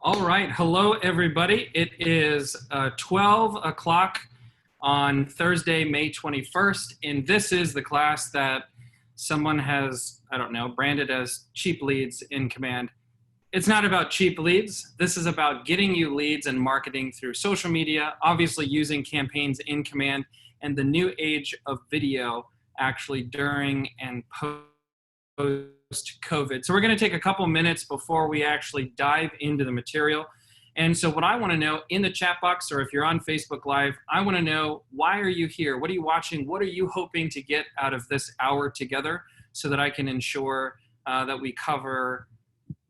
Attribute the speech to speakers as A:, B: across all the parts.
A: All right. Hello, everybody. It is 12 o'clock on Thursday, May 21st, and this is the class that someone has, I don't know, branded as cheap leads in command. It's not about cheap leads. This is about getting you leads and marketing through social media, obviously using campaigns in command, and the new age of video actually during and post-COVID. So we're going to take a couple minutes before we actually dive into the material. And so what I want to know in the chat box, or if you're on Facebook Live, I want to know, why are you here? What are you watching? What are you hoping to get out of this hour together so that I can ensure that we cover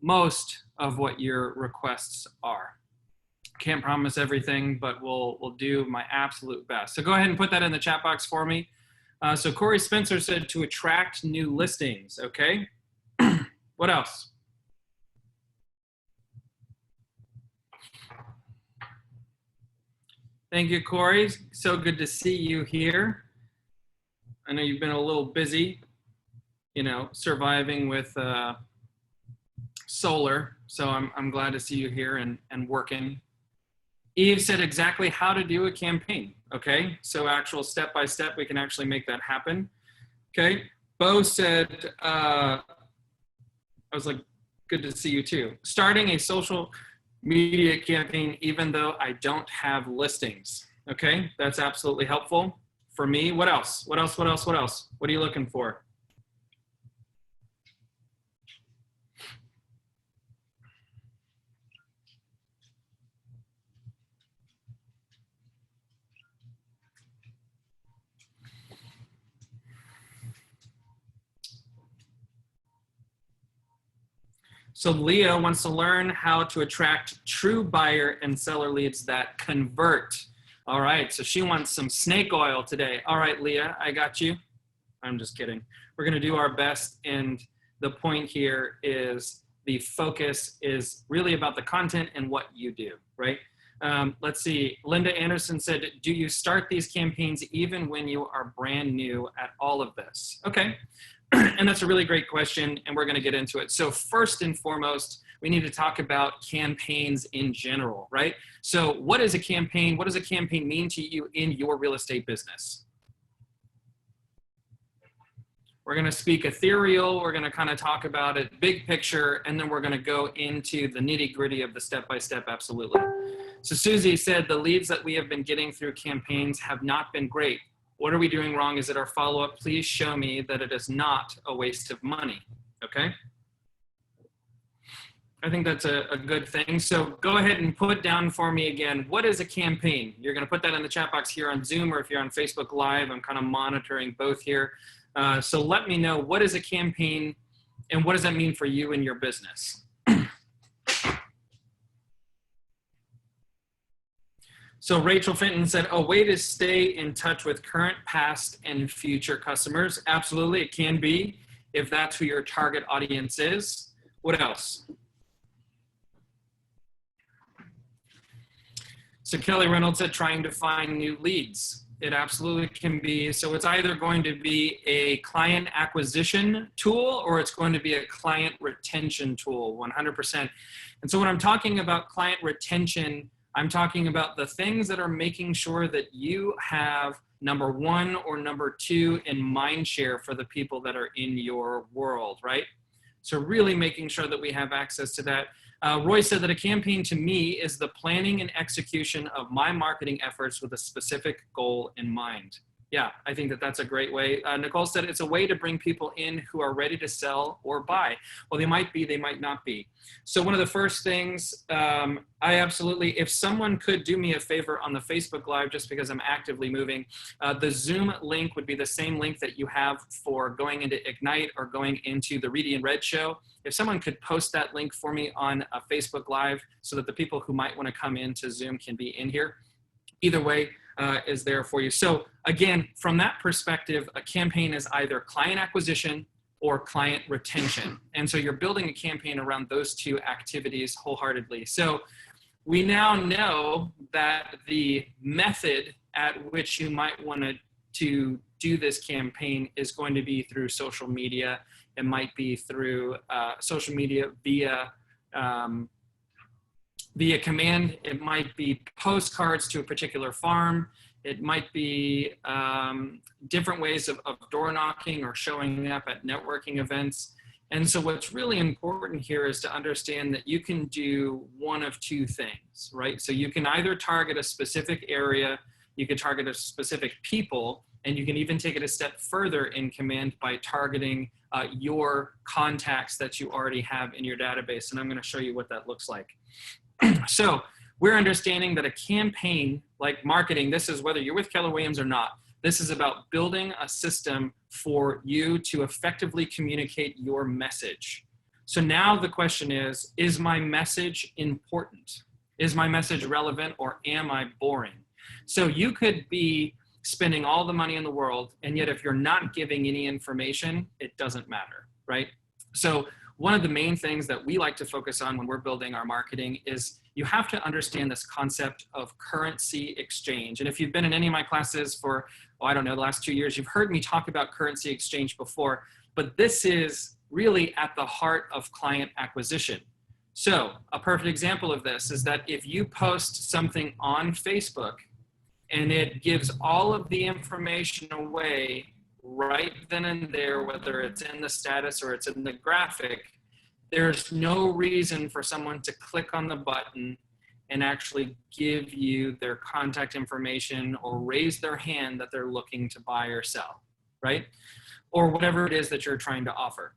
A: most of what your requests are? Can't promise everything, but we'll do my absolute best. So go ahead and put that in the chat box for me. So Corey Spencer said to attract new listings. Okay. What else? Thank you, Corey. So good to see you here. I know you've been a little busy, you know, surviving with solar. So I'm glad to see you here and working. Eve said exactly how to do a campaign. Okay, so actual step-by-step, we can actually make that happen. Okay, Bo said, I was like, good to see you too. Starting a social media campaign, even though I don't have listings. Okay, that's absolutely helpful for me. What else? What else? What else? What else? What are you looking for? So Leah wants to learn how to attract true buyer and seller leads that convert. All right, so she wants some snake oil today. All right, Leah, I got you. I'm just kidding. We're gonna do our best, and the point here is the focus is really about the content and what you do, right? Let's see, Linda Anderson said, do you start these campaigns even when you are brand new at all of this? Okay. And that's a really great question, and we're going to get into it. So first and foremost, we need to talk about campaigns in general, right? So what is a campaign? What does a campaign mean to you in your real estate business? We're going to speak ethereal. We're going to kind of talk about it big picture, and then we're going to go into the nitty gritty of the step-by-step, absolutely. So Susie said the leads that we have been getting through campaigns have not been great. What are we doing wrong? Is it our follow-up? Please show me that it is not a waste of money, okay? I think that's a good thing. So go ahead and put down for me again, what is a campaign? You're gonna put that in the chat box here on Zoom, or if you're on Facebook Live, I'm kind of monitoring both here. So let me know, what is a campaign and what does that mean for you and your business? So Rachel Fenton said, a way to stay in touch with current, past, and future customers. Absolutely, it can be, if that's who your target audience is. What else? So Kelly Reynolds said, trying to find new leads. It absolutely can be. So it's either going to be a client acquisition tool or it's going to be a client retention tool, 100%. And so when I'm talking about client retention, I'm talking about the things that are making sure that you have number one or number two in mind share for the people that are in your world, right? So really making sure that we have access to that. Roy said that a campaign to me is the planning and execution of my marketing efforts with a specific goal in mind. Yeah, I think that that's a great way. Nicole said it's a way to bring people in who are ready to sell or buy. Well, they might be, they might not be. So one of the first things, I absolutely, if someone could do me a favor on the Facebook Live, just because I'm actively moving, the Zoom link would be the same link that you have for going into Ignite or going into the Reedy and Red show. If someone could post that link for me on a Facebook Live so that the people who might want to come into Zoom can be in here. Either way is there for you. So again, from that perspective, a campaign is either client acquisition or client retention. And so you're building a campaign around those two activities wholeheartedly. So we now know that the method at which you might want to do this campaign is going to be through social media. It might be through social media via via command. It might be postcards to a particular farm. It might be different ways of door knocking or showing up at networking events. And so what's really important here is to understand that you can do one of two things, right? So you can either target a specific area, you can target a specific people, and you can even take it a step further in command by targeting your contacts that you already have in your database. And I'm going to show you what that looks like. So we're understanding that a campaign like marketing, this is whether you're with Keller Williams or not, this is about building a system for you to effectively communicate your message. So now the question is my message important? Is my message relevant, or am I boring? So you could be spending all the money in the world, and yet if you're not giving any information, it doesn't matter, right? So one of the main things that we like to focus on when we're building our marketing is you have to understand this concept of currency exchange. And if you've been in any of my classes for, I don't know, the last 2 years, you've heard me talk about currency exchange before, but this is really at the heart of client acquisition. So a perfect example of this is that if you post something on Facebook and it gives all of the information away right then and there, whether it's in the status or it's in the graphic, there's no reason for someone to click on the button and actually give you their contact information or raise their hand that they're looking to buy or sell, right? Or whatever it is that you're trying to offer.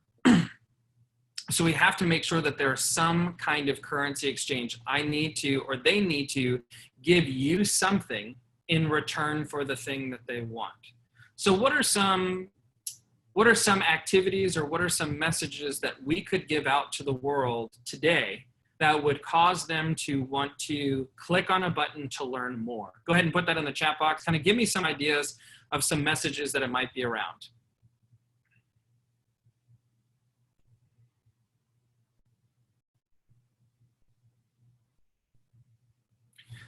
A: So we have to make sure that there's some kind of currency exchange. I need to, or they need to give you something in return for the thing that they want. So what are some activities or what are some messages that we could give out to the world today that would cause them to want to click on a button to learn more? Go ahead and put that in the chat box. Kind of give me some ideas of some messages that it might be around.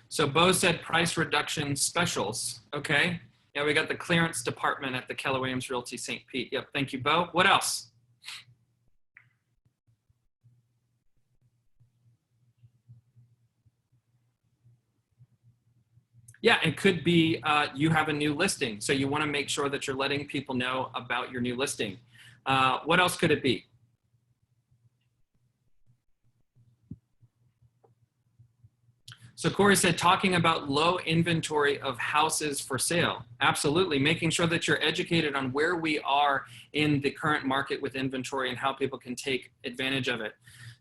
A: So Bo said price reduction specials. Okay. Yeah, we got the clearance department at the Keller Williams Realty St. Pete. Yep, thank you, Bo. What else? Yeah, it could be you have a new listing, so you want to make sure that you're letting people know about your new listing. What else could it be? So Corey said, talking about low inventory of houses for sale. Absolutely, making sure that you're educated on where we are in the current market with inventory and how people can take advantage of it.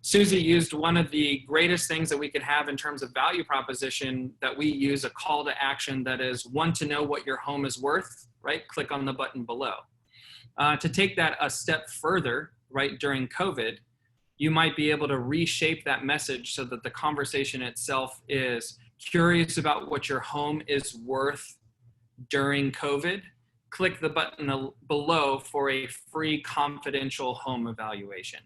A: Susie used one of the greatest things that we could have in terms of value proposition, that we use a call to action that is, want to know what your home is worth, right? Click on the button below. To take that a step further, right, during COVID, you might be able to reshape that message so that the conversation itself is curious about what your home is worth during COVID. Click the button below for a free confidential home evaluation,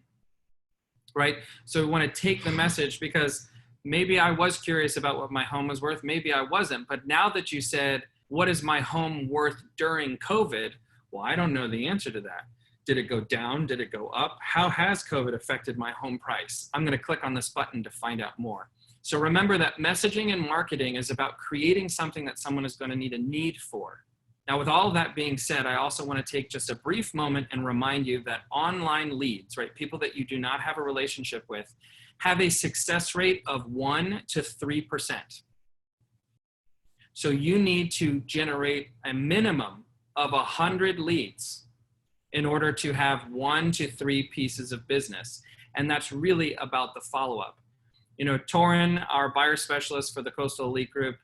A: right? So we want to take the message, because maybe I was curious about what my home was worth, maybe I wasn't, but now that you said, what is my home worth during COVID? Well, I don't know the answer to that. Did it go down? Did it go up? How has COVID affected my home price? I'm going to click on this button to find out more. So remember that messaging and marketing is about creating something that someone is going to need a need for. Now, with all of that being said, I also want to take just a brief moment and remind you that online leads, right, people that you do not have a relationship with, have a success rate of 1 to 3%. So you need to generate a minimum of 100 leads in order to have 1 to 3 pieces of business. And that's really about the follow-up. You know, Torin, our buyer specialist for the Coastal Elite Group,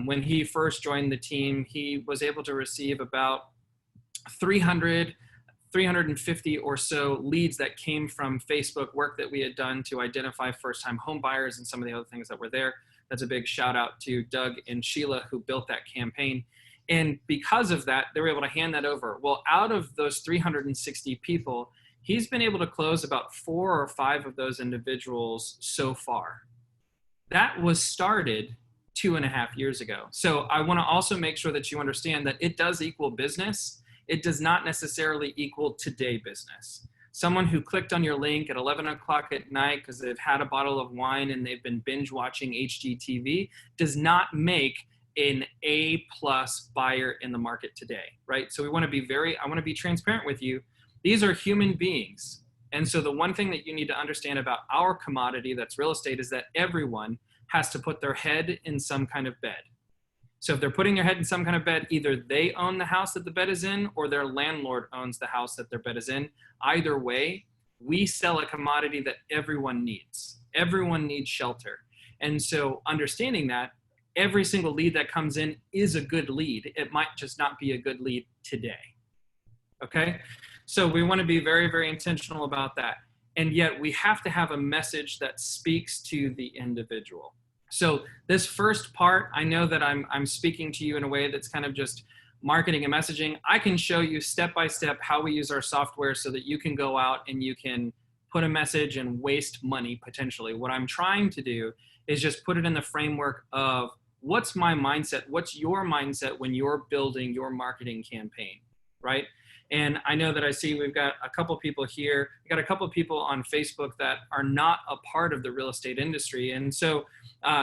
A: when he first joined the team, he was able to receive about 350 or so leads that came from Facebook work that we had done to identify first-time home buyers and some of the other things that were there. That's a big shout out to Doug and Sheila who built that campaign. And because of that, they were able to hand that over. Well, out of those 360 people, he's been able to close about 4 or 5 of those individuals so far. That was started 2.5 years ago. So I want to also make sure that you understand that it does equal business. It does not necessarily equal today business. Someone who clicked on your link at 11 o'clock at night because they've had a bottle of wine and they've been binge watching HGTV does not make an A+ buyer in the market today, right? So we want to be I want to be transparent with you. These are human beings. And so the one thing that you need to understand about our commodity that's real estate is that everyone has to put their head in some kind of bed. So if they're putting their head in some kind of bed, either they own the house that the bed is in or their landlord owns the house that their bed is in. Either way, we sell a commodity that everyone needs. Everyone needs shelter. And so understanding that, every single lead that comes in is a good lead. It might just not be a good lead today. Okay? So we want to be very, very intentional about that. And yet we have to have a message that speaks to the individual. So this first part, I know that I'm speaking to you in a way that's kind of just marketing and messaging. I can show you step by step how we use our software so that you can go out and you can put a message and waste money potentially. What I'm trying to do is just put it in the framework of what's my mindset? What's your mindset when you're building your marketing campaign, right? And I know that I see we've got a couple people here. We've got a couple people on Facebook that are not a part of the real estate industry. And so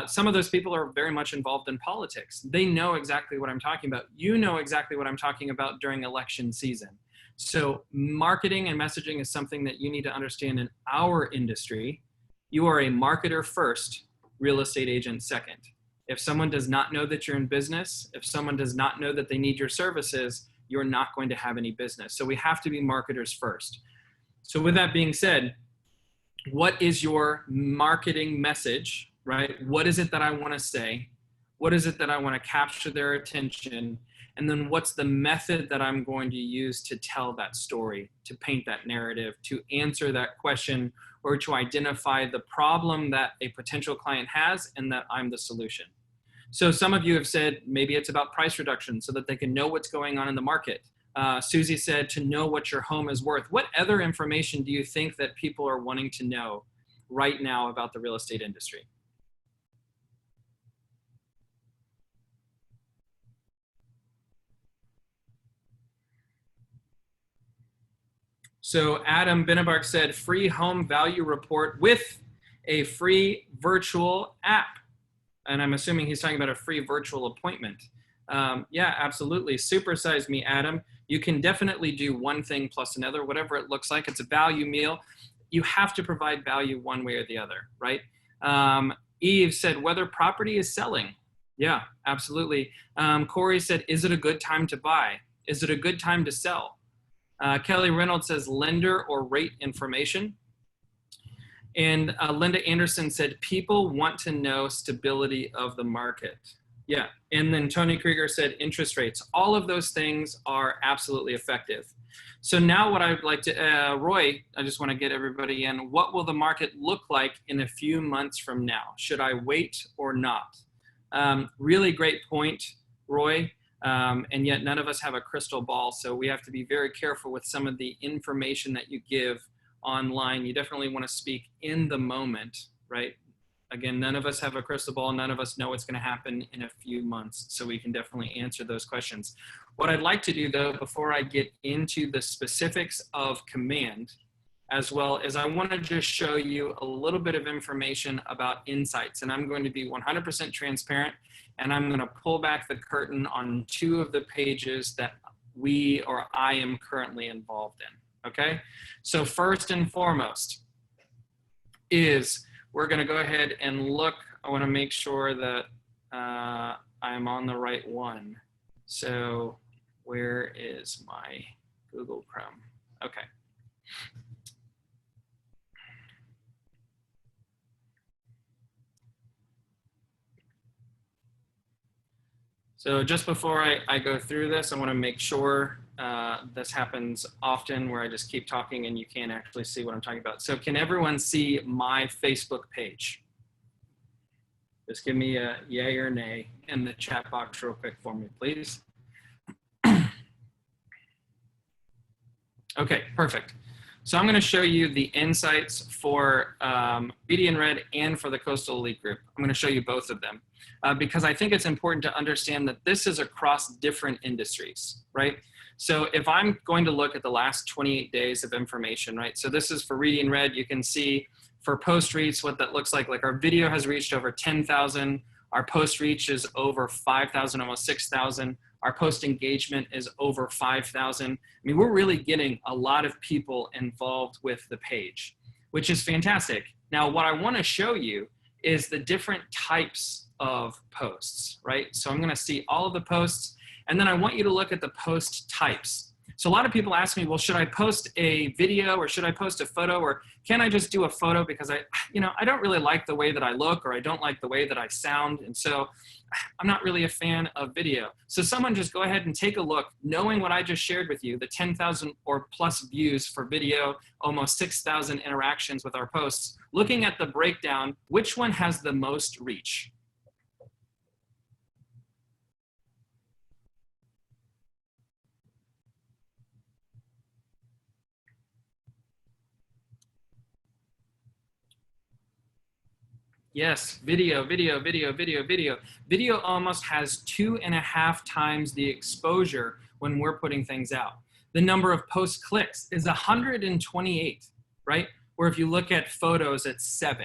A: some of those people are very much involved in politics. They know exactly what I'm talking about. You know exactly what I'm talking about during election season. So marketing and messaging is something that you need to understand in our industry. You are a marketer first, real estate agent second. If someone does not know that you're in business, if someone does not know that they need your services, you're not going to have any business. So we have to be marketers first. So with that being said, what is your marketing message, right? What is it that I want to say? What is it that I want to capture their attention? And then what's the method that I'm going to use to tell that story, to paint that narrative, to answer that question, or to identify the problem that a potential client has and that I'm the solution. So some of you have said maybe it's about price reduction so that they can know what's going on in the market. Susie said to know what your home is worth. What other information do you think that people are wanting to know right now about the real estate industry? So Adam Benebark said free home value report with a free virtual app. And I'm assuming he's talking about a free virtual appointment. Yeah, absolutely. Supersize me, Adam. You can definitely do one thing plus another, whatever it looks like. It's a value meal. You have to provide value one way or the other, right? Eve said whether property is selling. Yeah, absolutely. Corey said, is it a good time to buy? Is it a good time to sell? Kelly Reynolds says lender or rate information. And Linda Anderson said, people want to know stability of the market. Yeah, and then Tony Krieger said interest rates. All of those things are absolutely effective. So now what I'd like to, Roy, I just want to get everybody in. What will the market look like in a few months from now? Should I wait or not? Really great point, Roy. And yet none of us have a crystal ball. So we have to be very careful with some of the information that you give online. You definitely want to speak in the moment, right? Again, none of us have a crystal ball. None of us know what's going to happen in a few months. So we can definitely answer those questions. What I'd like to do though, before I get into the specifics of command, as well as I want to just show you a little bit of information about insights. And I'm going to be 100% transparent. And I'm going to pull back the curtain on 2 of the pages that I am currently involved in. Okay, so first and foremost is we're going to go ahead and look. I want to make sure that I'm on the right one. So where is my Google Chrome? Okay. So just before I go through this, I want to make sure this happens often where I just keep talking and you can't actually see what I'm talking about. So can everyone see my Facebook page? Just give me a yay or nay in the chat box real quick for me, please. Okay, perfect. So I'm going to show you the insights for Reedy and Red and for the Coastal Elite Group. I'm going to show you both of them because I think it's important to understand that this is across different industries, right? So if I'm going to look at the last 28 days of information, right? So this is for Reedy in red. You can see for post reach what that looks like. Like our video has reached over 10,000. Our post reach is over 5,000, almost 6,000. Our post engagement is over 5,000. I mean, we're really getting a lot of people involved with the page, which is fantastic. Now, what I want to show you is the different types of posts, right? So I'm going to see all of the posts, and then I want you to look at the post types. So a lot of people ask me, well, should I post a video or should I post a photo, or can I just do a photo because I don't really like the way that I look, or I don't like the way that I sound. And so I'm not really a fan of video. So someone just go ahead and take a look, knowing what I just shared with you, the 10,000 or plus views for video, almost 6,000 interactions with our posts, looking at the breakdown, which one has the most reach? Yes, video. Video almost has 2.5 times the exposure when we're putting things out. The number of post clicks is 128, right? Where if you look at photos, it's 7.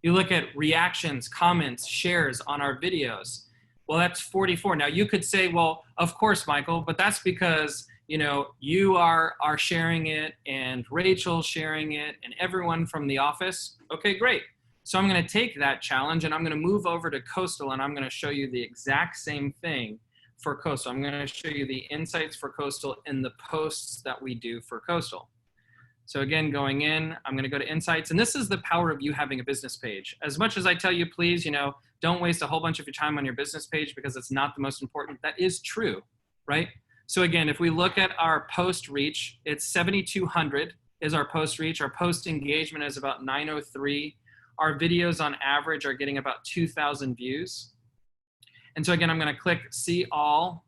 A: You look at reactions, comments, shares on our videos, well, that's 44. Now you could say, well, of course, Michael, but that's because you are sharing it and Rachel's sharing it and everyone from the office. Okay, great. So I'm going to take that challenge and I'm going to move over to Coastal, and I'm going to show you the exact same thing for Coastal. I'm going to show you the insights for Coastal in the posts that we do for Coastal. So again, going in, I'm going to go to insights, and this is the power of you having a business page. As much as I tell you, please, don't waste a whole bunch of your time on your business page because it's not the most important. That is true, right? So again, if we look at our post reach, it's 7,200 is our post reach. Our post engagement is about 903. Our videos on average are getting about 2,000 views. And so again, I'm going to click see all.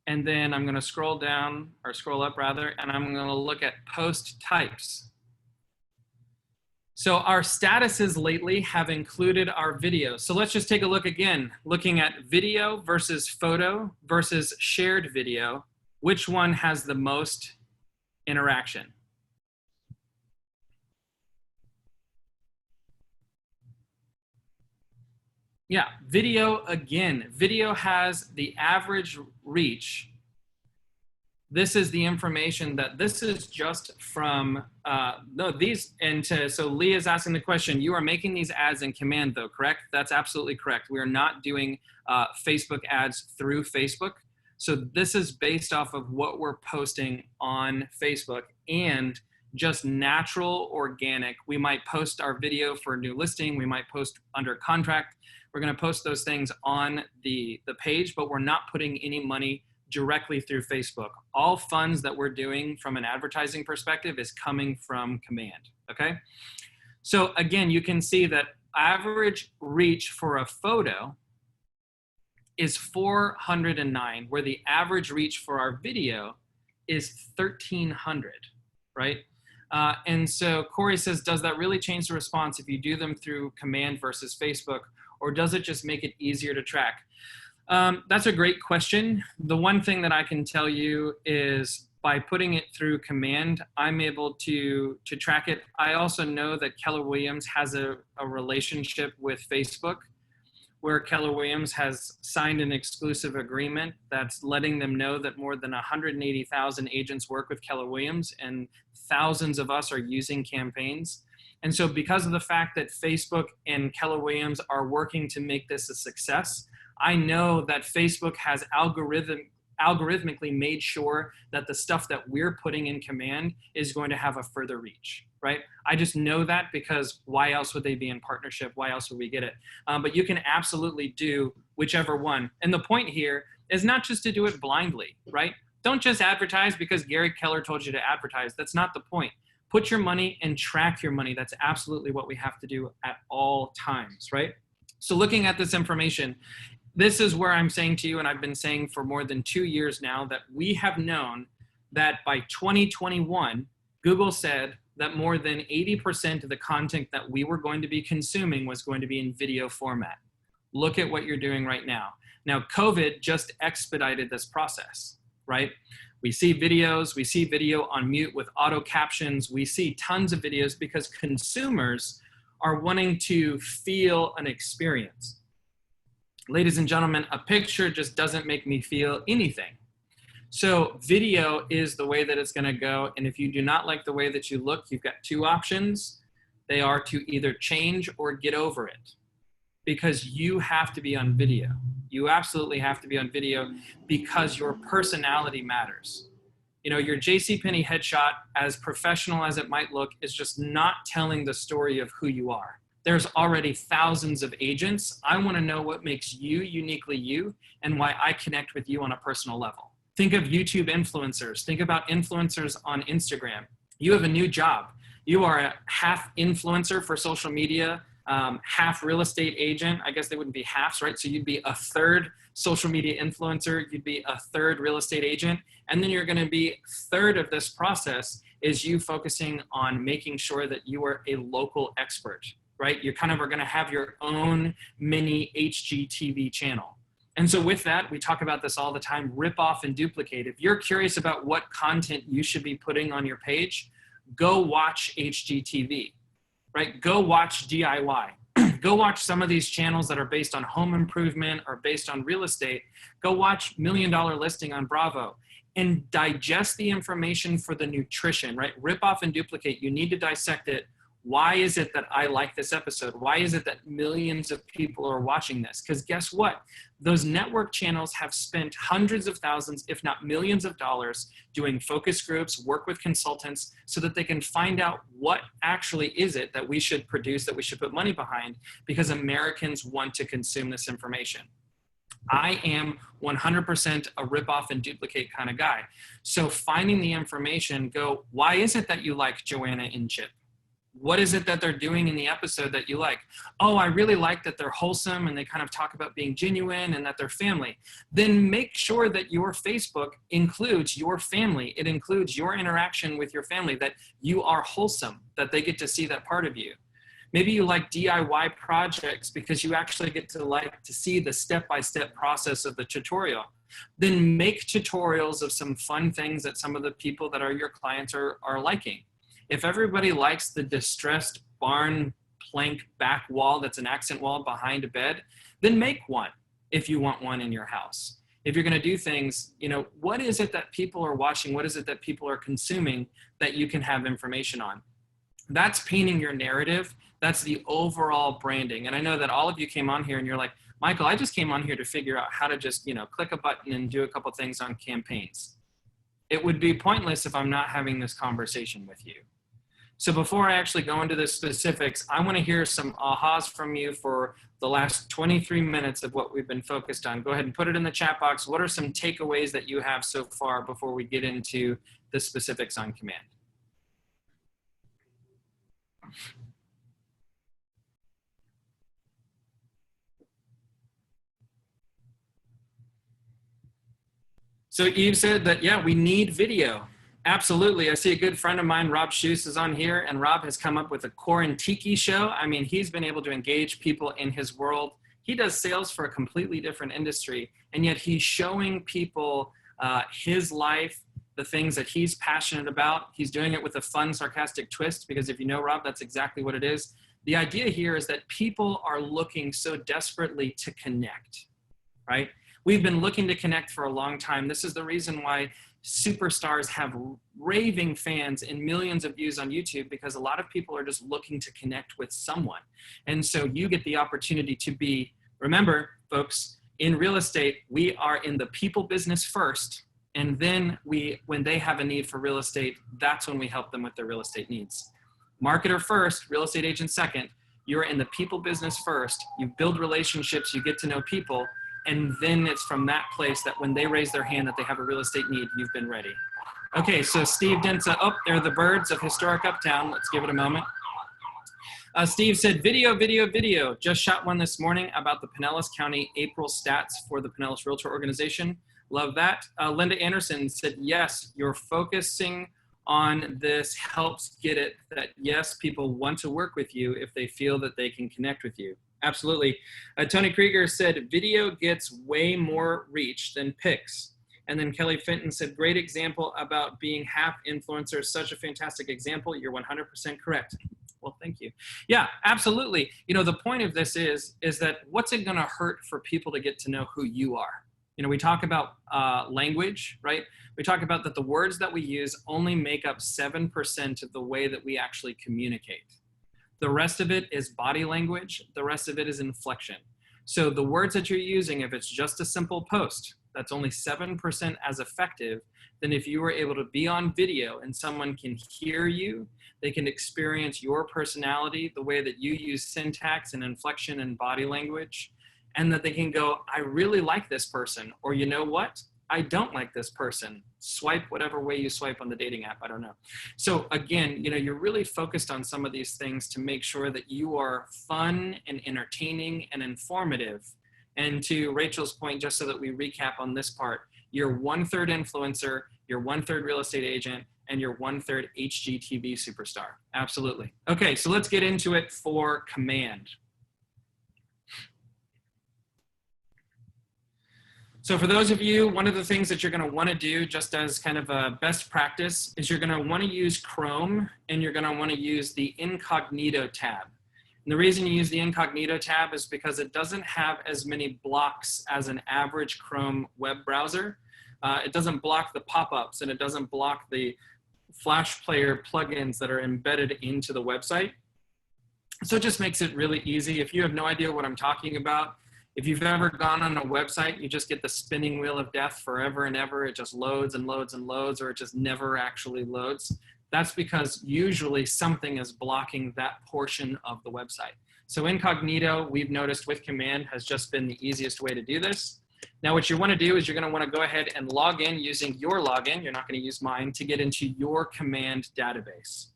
A: And then I'm going to scroll down, or scroll up rather, and I'm going to look at post types. So our statuses lately have included our video. So let's just take a look again, looking at video versus photo versus shared video. Which one has the most interaction? Yeah, video again. Video has the average reach. This is the information that this is just from, so Lee is asking the question, you are making these ads in Command though, correct? That's absolutely correct. We are not doing Facebook ads through Facebook. So this is based off of what we're posting on Facebook and just natural, organic. We might post our video for a new listing. We might post under contract. We're going to post those things on the page, but we're not putting any money directly through Facebook. All funds that we're doing from an advertising perspective is coming from Command, okay? So again, you can see that average reach for a photo is 409, where the average reach for our video is 1,300, right? And so Corey says, does that really change the response if you do them through Command versus Facebook, or does it just make it easier to track? That's a great question. The one thing that I can tell you is by putting it through Command, I'm able to track it. I also know that Keller Williams has a relationship with Facebook, where Keller Williams has signed an exclusive agreement that's letting them know that more than 180,000 agents work with Keller Williams and thousands of us are using campaigns. And so because of the fact that Facebook and Keller Williams are working to make this a success, I know that Facebook has algorithmically made sure that the stuff that we're putting in Command is going to have a further reach, right? I just know that because why else would they be in partnership? Why else would we get it? But you can absolutely do whichever one. And the point here is not just to do it blindly, right? Don't just advertise because Gary Keller told you to advertise. That's not the point. Put your money and track your money. That's absolutely what we have to do at all times, right? So looking at this information, this is where I'm saying to you, and I've been saying for more than 2 years now, that we have known that by 2021, Google said that more than 80% of the content that we were going to be consuming was going to be in video format. Look at what you're doing right now. Now, COVID just expedited this process, right? We see videos, we see video on mute with auto captions, we see tons of videos because consumers are wanting to feel an experience. Ladies and gentlemen, a picture just doesn't make me feel anything. So video is the way that it's going to go. And if you do not like the way that you look, you've got two options. They are to either change or get over it, because you have to be on video. You absolutely have to be on video because your personality matters. You know, your JCPenney headshot, as professional as it might look, is just not telling the story of who you are. There's already thousands of agents. I want to know what makes you uniquely you and why I connect with you on a personal level. Think of YouTube influencers. Think about influencers on Instagram. You have a new job. You are a half influencer for social media, half real estate agent. I guess they wouldn't be halves, right? So you'd be a third social media influencer. You'd be a third real estate agent. And then you're going to be third of this process is you focusing on making sure that you are a local expert, right? You kind of are going to have your own mini HGTV channel. And so with that, we talk about this all the time, rip off and duplicate. If you're curious about what content you should be putting on your page, go watch HGTV, right? Go watch DIY. Go watch some of these channels that are based on home improvement or based on real estate. Go watch $1 Million Listing on Bravo and digest the information for the nutrition, right? Rip off and duplicate. You need to dissect it. Why is it that I like this episode? Why is it that millions of people are watching this? Because guess what? Those network channels have spent hundreds of thousands, if not millions of dollars, doing focus groups, work with consultants, so that they can find out what actually is it that we should produce, that we should put money behind, because Americans want to consume this information. I am 100% a rip off and duplicate kind of guy. So finding the information, go, why is it that you like Joanna and Chip? What is it that they're doing in the episode that you like? Oh, I really like that they're wholesome and they kind of talk about being genuine and that they're family. Then make sure that your Facebook includes your family. It includes your interaction with your family, that you are wholesome, that they get to see that part of you. Maybe you like DIY projects because you actually get to like to see the step-by-step process of the tutorial. Then make tutorials of some fun things that some of the people that are your clients are liking. If everybody likes the distressed barn plank back wall that's an accent wall behind a bed, then make one if you want one in your house. If you're going to do things, you know, what is it that people are watching? What is it that people are consuming that you can have information on? That's painting your narrative. That's the overall branding. And I know that all of you came on here and you're like, Michael, I just came on here to figure out how to just, you know, click a button and do a couple things on campaigns. It would be pointless if I'm not having this conversation with you. So before I actually go into the specifics, I want to hear some ahas from you for the last 23 minutes of what we've been focused on. Go ahead and put it in the chat box. What are some takeaways that you have so far before we get into the specifics on command? So Eve said that, yeah, we need video. Absolutely. I see a good friend of mine, Rob Schuss, is on here, and Rob has come up with a Quarantiki show. I mean, he's been able to engage people in his world. He does sales for a completely different industry, and yet he's showing people his life, the things that he's passionate about. He's doing it with a fun, sarcastic twist, because if you know Rob, that's exactly what it is. The idea here is that people are looking so desperately to connect, right? We've been looking to connect for a long time. This is the reason why superstars have raving fans and millions of views on YouTube, because a lot of people are just looking to connect with someone. And so you get the opportunity to be, remember folks, in real estate, we are in the people business first. And then when they have a need for real estate, that's when we help them with their real estate needs. Marketer first, real estate agent second. You're in the people business first. You build relationships, you get to know people. And then it's from that place that when they raise their hand that they have a real estate need, you've been ready. Okay, so Steve Densa, oh, there are the birds of Historic Uptown. Let's give it a moment. Steve said, video. Just shot one this morning about the Pinellas County April stats for the Pinellas Realtor Organization. Love that. Linda Anderson said, yes, you're focusing on this helps get it that, yes, people want to work with you if they feel that they can connect with you. Absolutely. Tony Krieger said, video gets way more reach than pics. And then Kelly Fenton said, great example about being half influencer. Such a fantastic example. You're 100% correct. Well, thank you. Yeah, absolutely. You know, the point of this is that what's it going to hurt for people to get to know who you are? You know, we talk about language, right? We talk about that the words that we use only make up 7% of the way that we actually communicate. The rest of it is body language. The rest of it is inflection. So the words that you're using, if it's just a simple post, that's only 7% as effective than if you were able to be on video and someone can hear you, they can experience your personality, the way that you use syntax and inflection and body language, and that they can go, I really like this person, or you know what? I don't like this person. Swipe whatever way you swipe on the dating app, I don't know. So again, you know, you're really focused on some of these things to make sure that you are fun and entertaining and informative. And to Rachel's point, just so that we recap on this part, you're 1/3 influencer, you're 1/3 real estate agent, and you're 1/3 HGTV superstar. Absolutely. Okay, so let's get into it for command. So for those of you, one of the things that you're going to want to do just as kind of a best practice is you're going to want to use Chrome and you're going to want to use the incognito tab. And the reason you use the incognito tab is because it doesn't have as many blocks as an average Chrome web browser. It doesn't block the pop-ups and it doesn't block the Flash Player plugins that are embedded into the website. So it just makes it really easy. If you have no idea what I'm talking about, if you've ever gone on a website, you just get the spinning wheel of death forever and ever. It just loads and loads and loads, or it just never actually loads. That's because usually something is blocking that portion of the website. So incognito, we've noticed with command, has just been the easiest way to do this. Now what you want to do is you're going to want to go ahead and log in using your login. You're not going to use mine to get into your command database.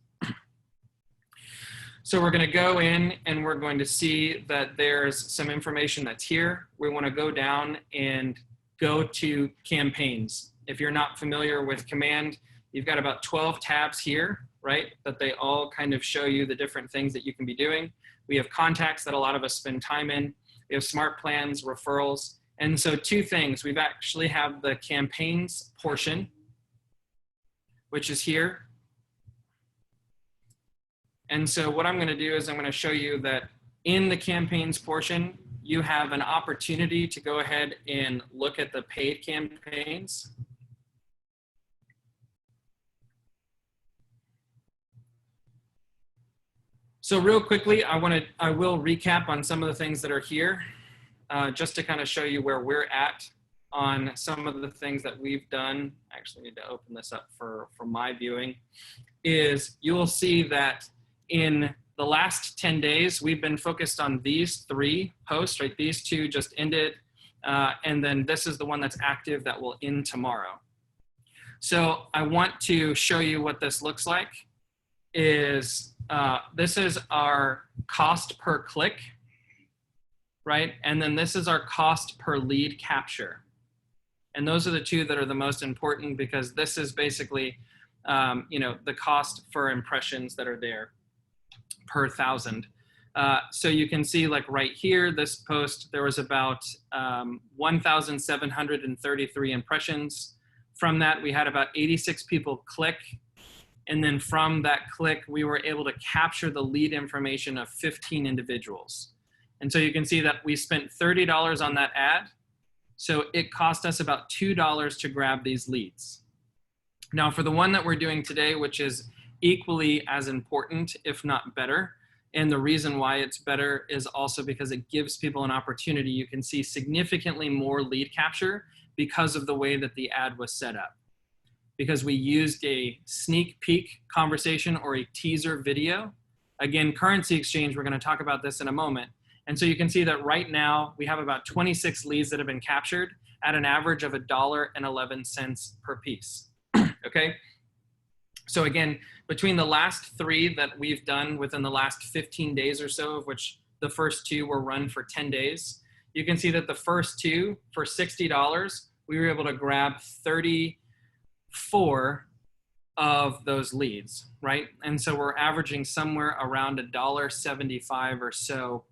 A: So we're going to go in and we're going to see that there's some information that's here. We want to go down and go to campaigns. If you're not familiar with command, you've got about 12 tabs here, right? That they all kind of show you the different things that you can be doing. We have contacts that a lot of us spend time in. We have smart plans, referrals. And so two things, we've actually have the campaigns portion, which is here. And so what I'm going to do is I'm going to show you that in the campaigns portion, you have an opportunity to go ahead and look at the paid campaigns. So real quickly, I will recap on some of the things that are here, just to kind of show you where we're at on some of the things that we've done. I actually need to open this up for my viewing. Is you will see that in the last 10 days, we've been focused on these 3 posts, right? These 2 just ended, and then this is the one that's active that will end tomorrow. So I want to show you what this looks like. This is our cost per click, right? And then this is our cost per lead capture. And those are the 2 that are the most important because this is basically, you know, the cost for impressions that are there per 1,000. So you can see like right here, this post, there was about 1,733 impressions. From that, we had about 86 people click. And then from that click, we were able to capture the lead information of 15 individuals. And so you can see that we spent $30 on that ad. So it cost us about $2 to grab these leads. Now for the one that we're doing today, which is equally as important, if not better, and the reason why it's better is also because it gives people an opportunity. You can see significantly more lead capture because of the way that the ad was set up. Because we used a sneak peek conversation or a teaser video. Again, currency exchange, we're going to talk about this in a moment. And so you can see that right now we have about 26 leads that have been captured at an average of $1.11 per piece. Okay. So again, between the last 3 that we've done within the last 15 days or so, of which the first 2 were run for 10 days, you can see that the first 2 for $60, we were able to grab 34 of those leads, right? And so we're averaging somewhere around $1.75 or so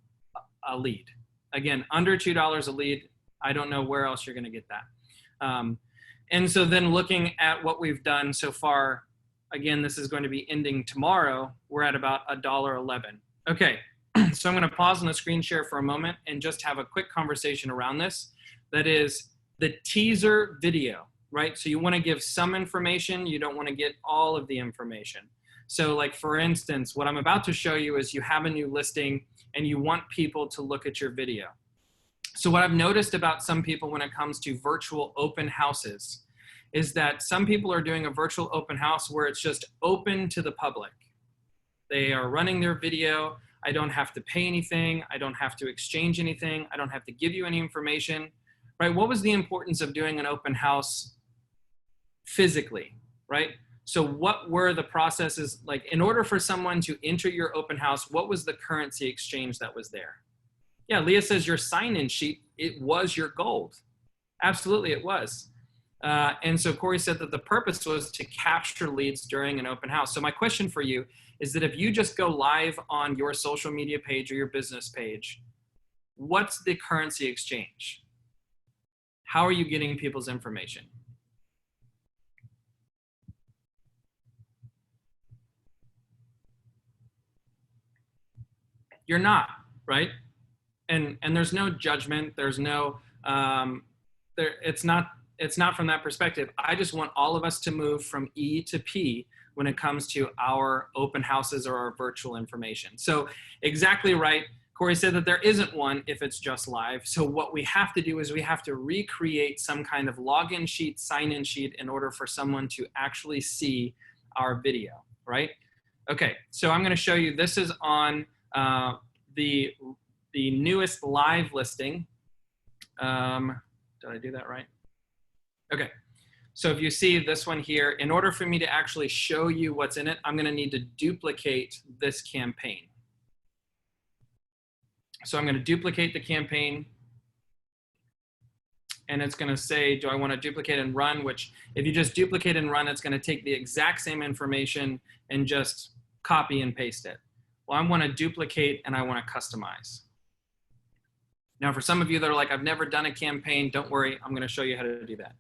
A: a lead. Again, under $2 a lead, I don't know where else you're going to get that. And so then looking at what we've done so far, again, this is going to be ending tomorrow. We're at about $1.11. Okay, so I'm going to pause on the screen share for a moment and just have a quick conversation around this. That is the teaser video, right? So you want to give some information. You don't want to get all of the information. So like, for instance, what I'm about to show you is you have a new listing and you want people to look at your video. So what I've noticed about some people when it comes to virtual open houses is that some people are doing a virtual open house where it's just open to the public. They are running their video. I don't have to pay anything. I don't have to exchange anything. I don't have to give you any information, right? What was the importance of doing an open house physically, right? So what were the processes like in order for someone to enter your open house? What was the currency exchange that was there? Yeah, Leah says your sign-in sheet, it was your gold. Absolutely, it was. And so Corey said that the purpose was to capture leads during an open house. So my question for you is that if you just go live on your social media page or your business page, what's the currency exchange? How are you getting people's information? You're not, right? And there's no judgment. There's no, it's not from that perspective. I just want all of us to move from E to P when it comes to our open houses or our virtual information. So exactly right. Corey said that there isn't one if it's just live. So what we have to do is we have to recreate some kind of login sheet, sign-in sheet in order for someone to actually see our video, right? Okay, so I'm gonna show you, this is on the newest live listing. Did I do that right? Okay, so if you see this one here, in order for me to actually show you what's in it, I'm gonna need to duplicate this campaign. So I'm gonna duplicate the campaign and it's gonna say, do I wanna duplicate and run? Which if you just duplicate and run, it's gonna take the exact same information and just copy and paste it. Well, I wanna duplicate and I wanna customize. Now, for some of you that are like, I've never done a campaign, don't worry, I'm gonna show you how to do that.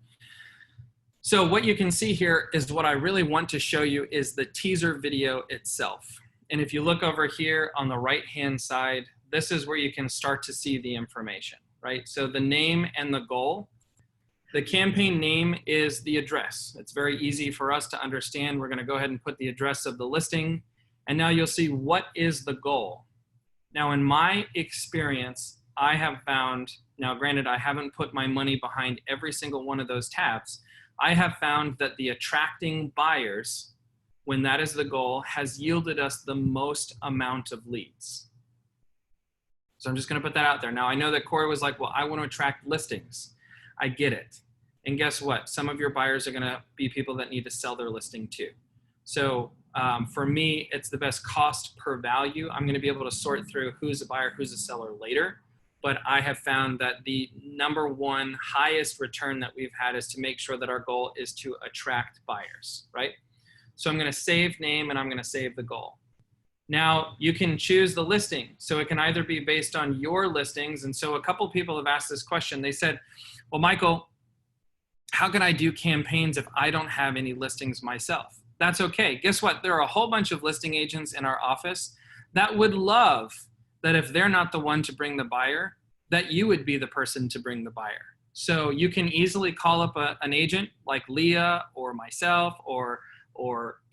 A: So what you can see here is what I really want to show you is the teaser video itself. And if you look over here on the right-hand side, this is where you can start to see the information, right? So the name and the goal. The campaign name is the address. It's very easy for us to understand. We're gonna go ahead and put the address of the listing. And now you'll see what is the goal. Now in my experience, I have found, now granted, I haven't put my money behind every single one of those tabs. I have found that the attracting buyers, when that is the goal, has yielded us the most amount of leads. So I'm just gonna put that out there. Now I know that Corey was like, well, I want to attract listings. I get it. And guess what? Some of your buyers are gonna be people that need to sell their listing too. So for me, it's the best cost per value. I'm gonna be able to sort through who's a buyer, who's a seller later. But I have found that the #1 highest return that we've had is to make sure that our goal is to attract buyers, right? So I'm gonna save name and I'm gonna save the goal. Now you can choose the listing. So it can either be based on your listings. And so a couple people have asked this question. They said, well, Michael, how can I do campaigns if I don't have any listings myself? That's okay. Guess what? There are a whole bunch of listing agents in our office that would love that if they're not the one to bring the buyer, that you would be the person to bring the buyer. So you can easily call up an agent like Leah or myself or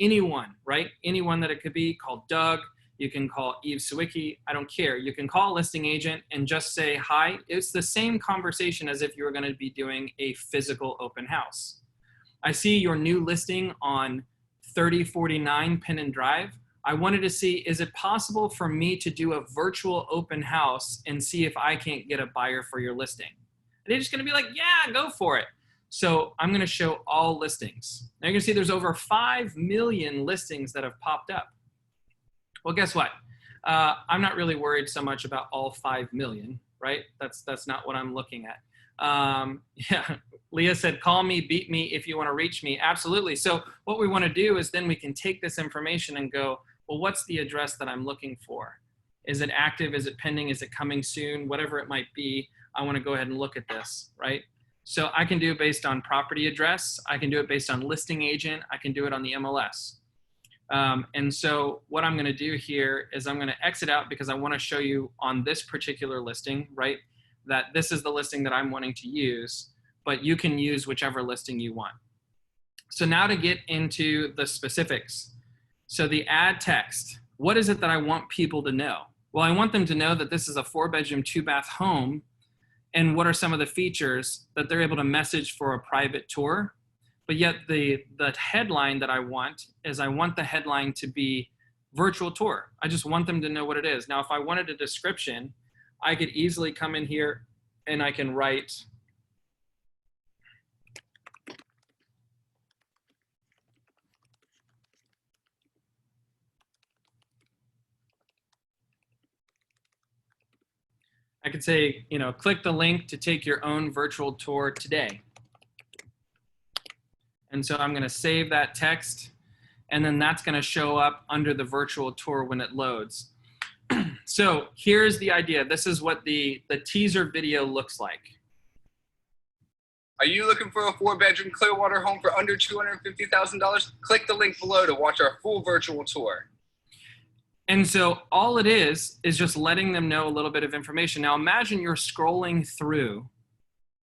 A: anyone, right? Anyone that it could be, call Doug. You can call Eve Sawicki. I don't care. You can call a listing agent and just say, hi. It's the same conversation as if you were going to be doing a physical open house. I see your new listing on 3049 Penn & Drive. I wanted to see, is it possible for me to do a virtual open house and see if I can't get a buyer for your listing? And they're just gonna be like, yeah, go for it. So I'm gonna show all listings. Now you're gonna see there's over 5 million listings that have popped up. Well, guess what? I'm not really worried so much about all 5 million, right? That's not what I'm looking at. Yeah, Leah said, call me, beat me if you wanna reach me. Absolutely. So what we wanna do is then we can take this information and go, well, what's the address that I'm looking for? Is it active? Is it pending? Is it coming soon? Whatever it might be, I want to go ahead and look at this, right? So I can do it based on property address. I can do it based on listing agent. I can do it on the MLS. And so what I'm going to do here is I'm going to exit out because I want to show you on this particular listing, right, that this is the listing that I'm wanting to use, but you can use whichever listing you want. So now to get into the specifics. So the ad text, what is it that I want people to know? Well, I want them to know that this is a 4-bedroom, 2-bath home, and what are some of the features that they're able to message for a private tour. But yet the headline that I want is I want the headline to be virtual tour. I just want them to know what it is. Now, if I wanted a description, I could easily come in here and I can write I could say, you know, click the link to take your own virtual tour today. And so I'm going to save that text, and then that's going to show up under the virtual tour when it loads. So here's the idea. This is what the teaser video looks like.
B: Are you looking for a 4-bedroom Clearwater home for under $250,000? Click the link below to watch our full virtual tour.
A: And so all it is just letting them know a little bit of information. Now imagine you're scrolling through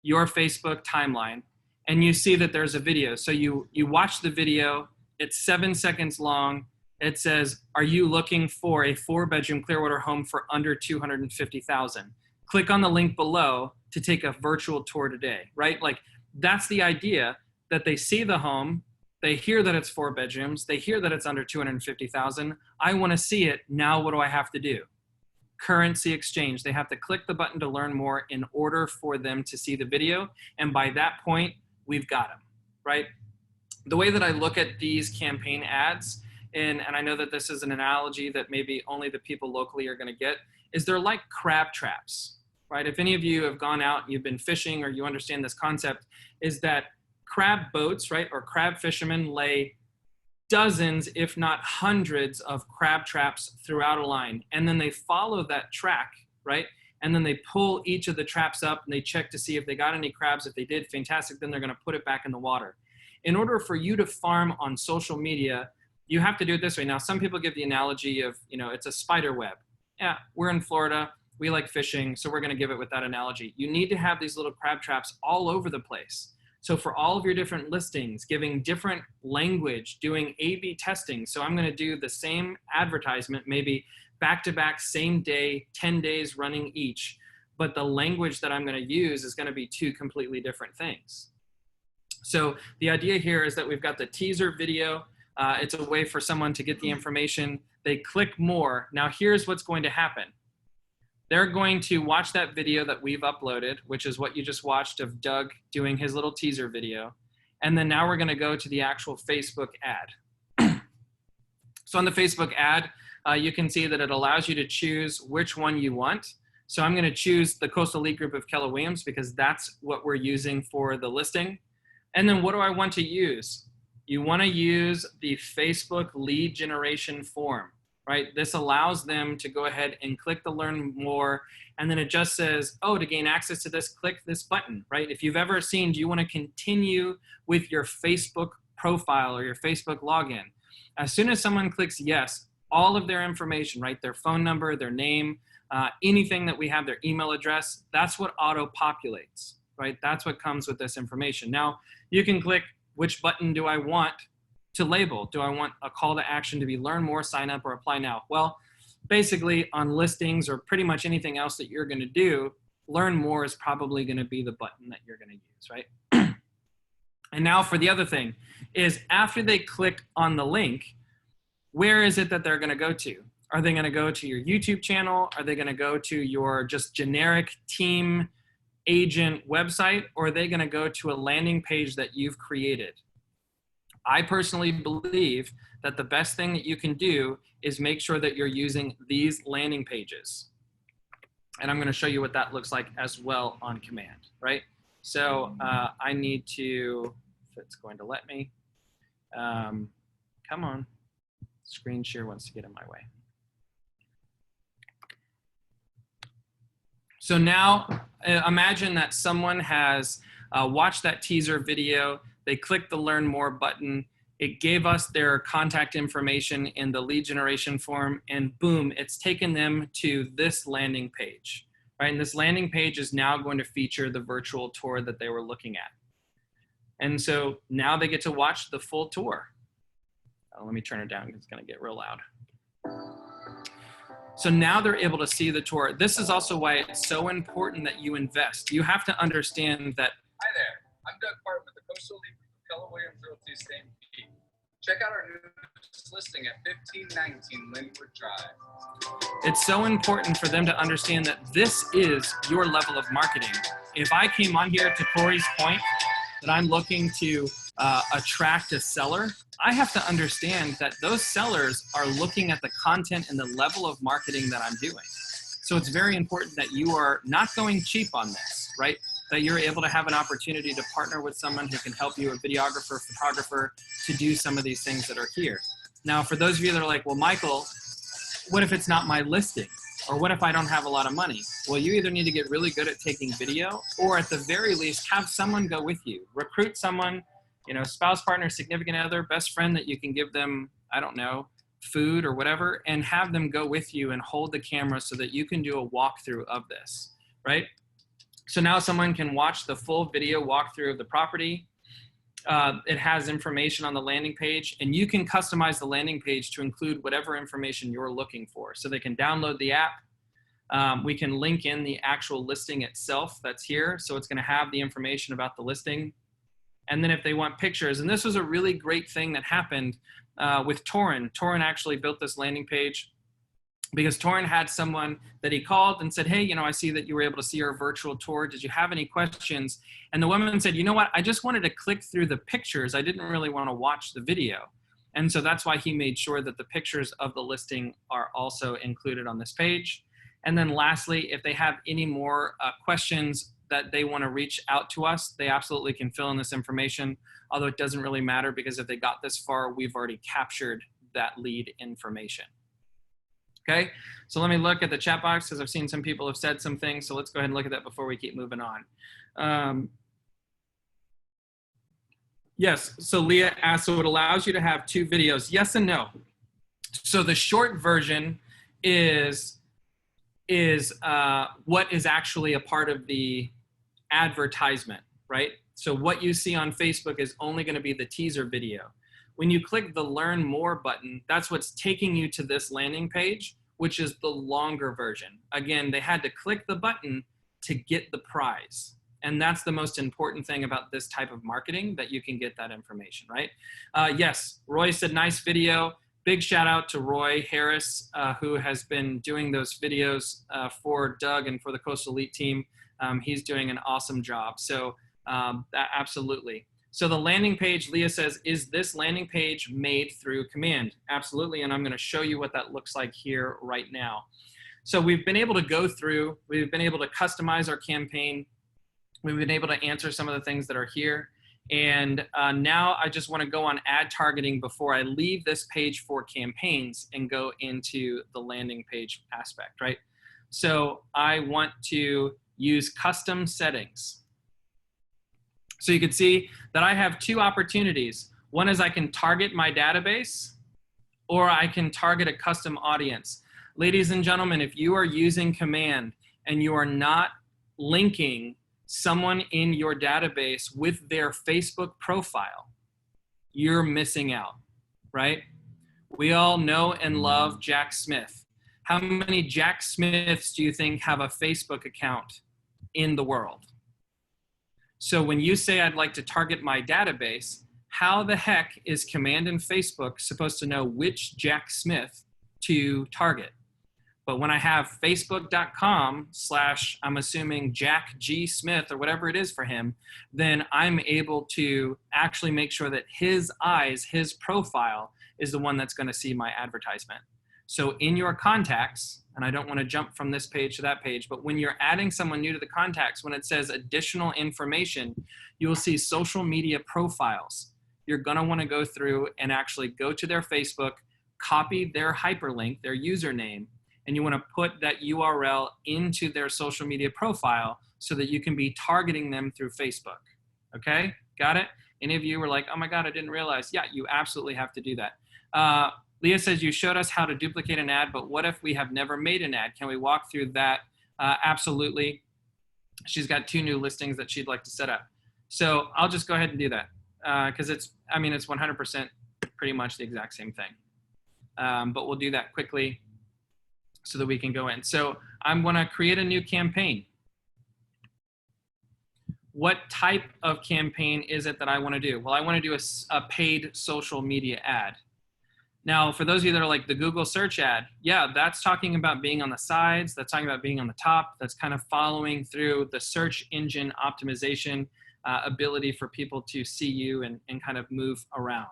A: your Facebook timeline and you see that there's a video. So you watch the video, it's 7 seconds long. It says, are you looking for a 4-bedroom Clearwater home for under $250,000? Click on the link below to take a virtual tour today, right? Like that's the idea, that they see the home, they hear that it's 4 bedrooms, they hear that it's under $250,000. I want to see it. Now what do I have to do? Currency exchange. They have to click the button to learn more in order for them to see the video. And by that point, we've got them, right? The way that I look at these campaign ads, and I know that this is an analogy that maybe only the people locally are going to get, is they're like crab traps, right? If any of you have gone out and you've been fishing or you understand this concept, is that crab boats, right, or crab fishermen lay dozens, if not hundreds of crab traps throughout a line. And then they follow that track, right? And then they pull each of the traps up and they check to see if they got any crabs. If they did, fantastic. Then they're going to put it back in the water. In order for you to farm on social media, you have to do it this way. Now, some people give the analogy of, you know, it's a spider web. Yeah, we're in Florida. We like fishing, so we're going to give it with that analogy. You need to have these little crab traps all over the place. So for all of your different listings, giving different language, doing A/B testing. So I'm going to do the same advertisement, maybe back-to-back, same day, 10 days running each. But the language that I'm going to use is going to be 2 completely different things. So the idea here is that we've got the teaser video. It's a way for someone to get the information. They click more. Now here's what's going to happen. They're going to watch that video that we've uploaded, which is what you just watched of Doug doing his little teaser video. And then now we're going to go to the actual Facebook ad. So on the Facebook ad, you can see that it allows you to choose which one you want. So I'm going to choose the Coastal Elite Group of Keller Williams because that's what we're using for the listing. And then what do I want to use? You want to use the Facebook lead generation form. Right? This allows them to go ahead and click the learn more. And then it just says, oh, to gain access to this, click this button, right? If you've ever seen, do you want to continue with your Facebook profile or your Facebook login? As soon as someone clicks yes, all of their information, right? Their phone number, their name, anything that we have, their email address, that's what auto populates, right? That's what comes with this information. Now you can click which button do I want to label. Do I want a call to action to be learn more, sign up, or apply now? Well, basically on listings or pretty much anything else that you're going to do, learn more is probably going to be the button that you're going to use, right? And now for the other thing is after they click on the link, where is it that they're going to go to? Are they going to go to your YouTube channel? Are they going to go to your just generic team agent website? Or are they going to go to a landing page that you've created? I personally believe that the best thing that you can do is make sure that you're using these landing pages. And I'm going to show you what that looks like as well on command, right? So I need to, if it's going to let me, come on, screen share wants to get in my way. So now imagine that someone has watched that teaser video, they clicked the learn more button, it gave us their contact information in the lead generation form, and boom, it's taken them to this landing page, right? And this landing page is now going to feature the virtual tour that they were looking at. And so now they get to watch the full tour. Let me turn it down, it's gonna get real loud. So now they're able to see the tour. This is also why it's so important that you invest. You have to understand that.
B: Hi there, I'm Doug Part with the Coastal League of Keller Williams Realty St. Pete. Check out our newest listing at 1519 Linwood Drive.
A: It's so important for them to understand that this is your level of marketing. If I came on here to Corey's point that I'm looking to attract a seller, I have to understand that those sellers are looking at the content and the level of marketing that I'm doing. So it's very important that you are not going cheap on this, right? That you're able to have an opportunity to partner with someone who can help you, a videographer, photographer, to do some of these things that are here. Now, for those of you that are like, well, Michael, what if it's not my listing? Or what if I don't have a lot of money? Well, you either need to get really good at taking video, or at the very least, have someone go with you. Recruit someone, you know, spouse, partner, significant other, best friend that you can give them, I don't know, food or whatever, and have them go with you and hold the camera so that you can do a walkthrough of this, right? So now someone can watch the full video walkthrough of the property. It has information on the landing page, and you can customize the landing page to include whatever information you're looking for. So they can download the app. We can link in the actual listing itself that's here. So it's going to have the information about the listing. And then if they want pictures, and this was a really great thing that happened with Torrin. Torrin actually built this landing page because Torrin had someone that he called and said, hey, you know, I see that you were able to see our virtual tour. Did you have any questions? And the woman said, you know what? I just wanted to click through the pictures. I didn't really want to watch the video. And so that's why he made sure that the pictures of the listing are also included on this page. And then lastly, if they have any more questions that they want to reach out to us, they absolutely can fill in this information, although it doesn't really matter because if they got this far, we've already captured that lead information. Okay, so let me look at the chat box because I've seen some people have said some things. So let's go ahead and look at that before we keep moving on. Yes, so Leah asked, so it allows you to have 2 videos. Yes and no. So the short version is what is actually a part of the advertisement, right? So what you see on Facebook is only going to be the teaser video. When you click the Learn More button, that's what's taking you to this landing page, which is the longer version. Again, they had to click the button to get the prize. And that's the most important thing about this type of marketing, that you can get that information, right? Yes, Roy said, nice video. Big shout out to Roy Harris, who has been doing those videos for Doug and for the Coastal Elite team. He's doing an awesome job. So absolutely. So the landing page, Leah says, is this landing page made through command? Absolutely, and I'm going to show you what that looks like here right now. So we've been able to go through, we've been able to customize our campaign. We've been able to answer some of the things that are here. And now I just want to go on ad targeting before I leave this page for campaigns and go into the landing page aspect, right? So I want to use custom settings. So you can see that I have 2 opportunities. One is I can target my database, or I can target a custom audience. Ladies and gentlemen, if you are using command and you are not linking someone in your database with their Facebook profile, you're missing out, right? We all know and love Jack Smith. How many Jack Smiths do you think have a Facebook account in the world? So when you say I'd like to target my database, how the heck is Command and Facebook supposed to know which Jack Smith to target? But when I have facebook.com/ I'm assuming Jack G. Smith or whatever it is for him, then I'm able to actually make sure that his eyes, his profile is the one that's going to see my advertisement. So in your contacts, and I don't want to jump from this page to that page, but when you're adding someone new to the contacts, when it says additional information, you will see social media profiles. You're going to want to go through and actually go to their Facebook, copy their hyperlink, their username, and you want to put that URL into their social media profile so that you can be targeting them through Facebook. Okay, got it? Any of you were like, oh my God, I didn't realize. Yeah, you absolutely have to do that. Leah says, you showed us how to duplicate an ad, but what if we have never made an ad? Can we walk through that? Absolutely. She's got 2 new listings that she'd like to set up. So I'll just go ahead and do that because it's 100% pretty much the exact same thing. But we'll do that quickly so that we can go in. So I'm going to create a new campaign. What type of campaign is it that I want to do? Well, I want to do a paid social media ad. Now, for those of you that are like the Google search ad, yeah, that's talking about being on the sides. That's talking about being on the top. That's kind of following through the search engine optimization ability for people to see you and kind of move around,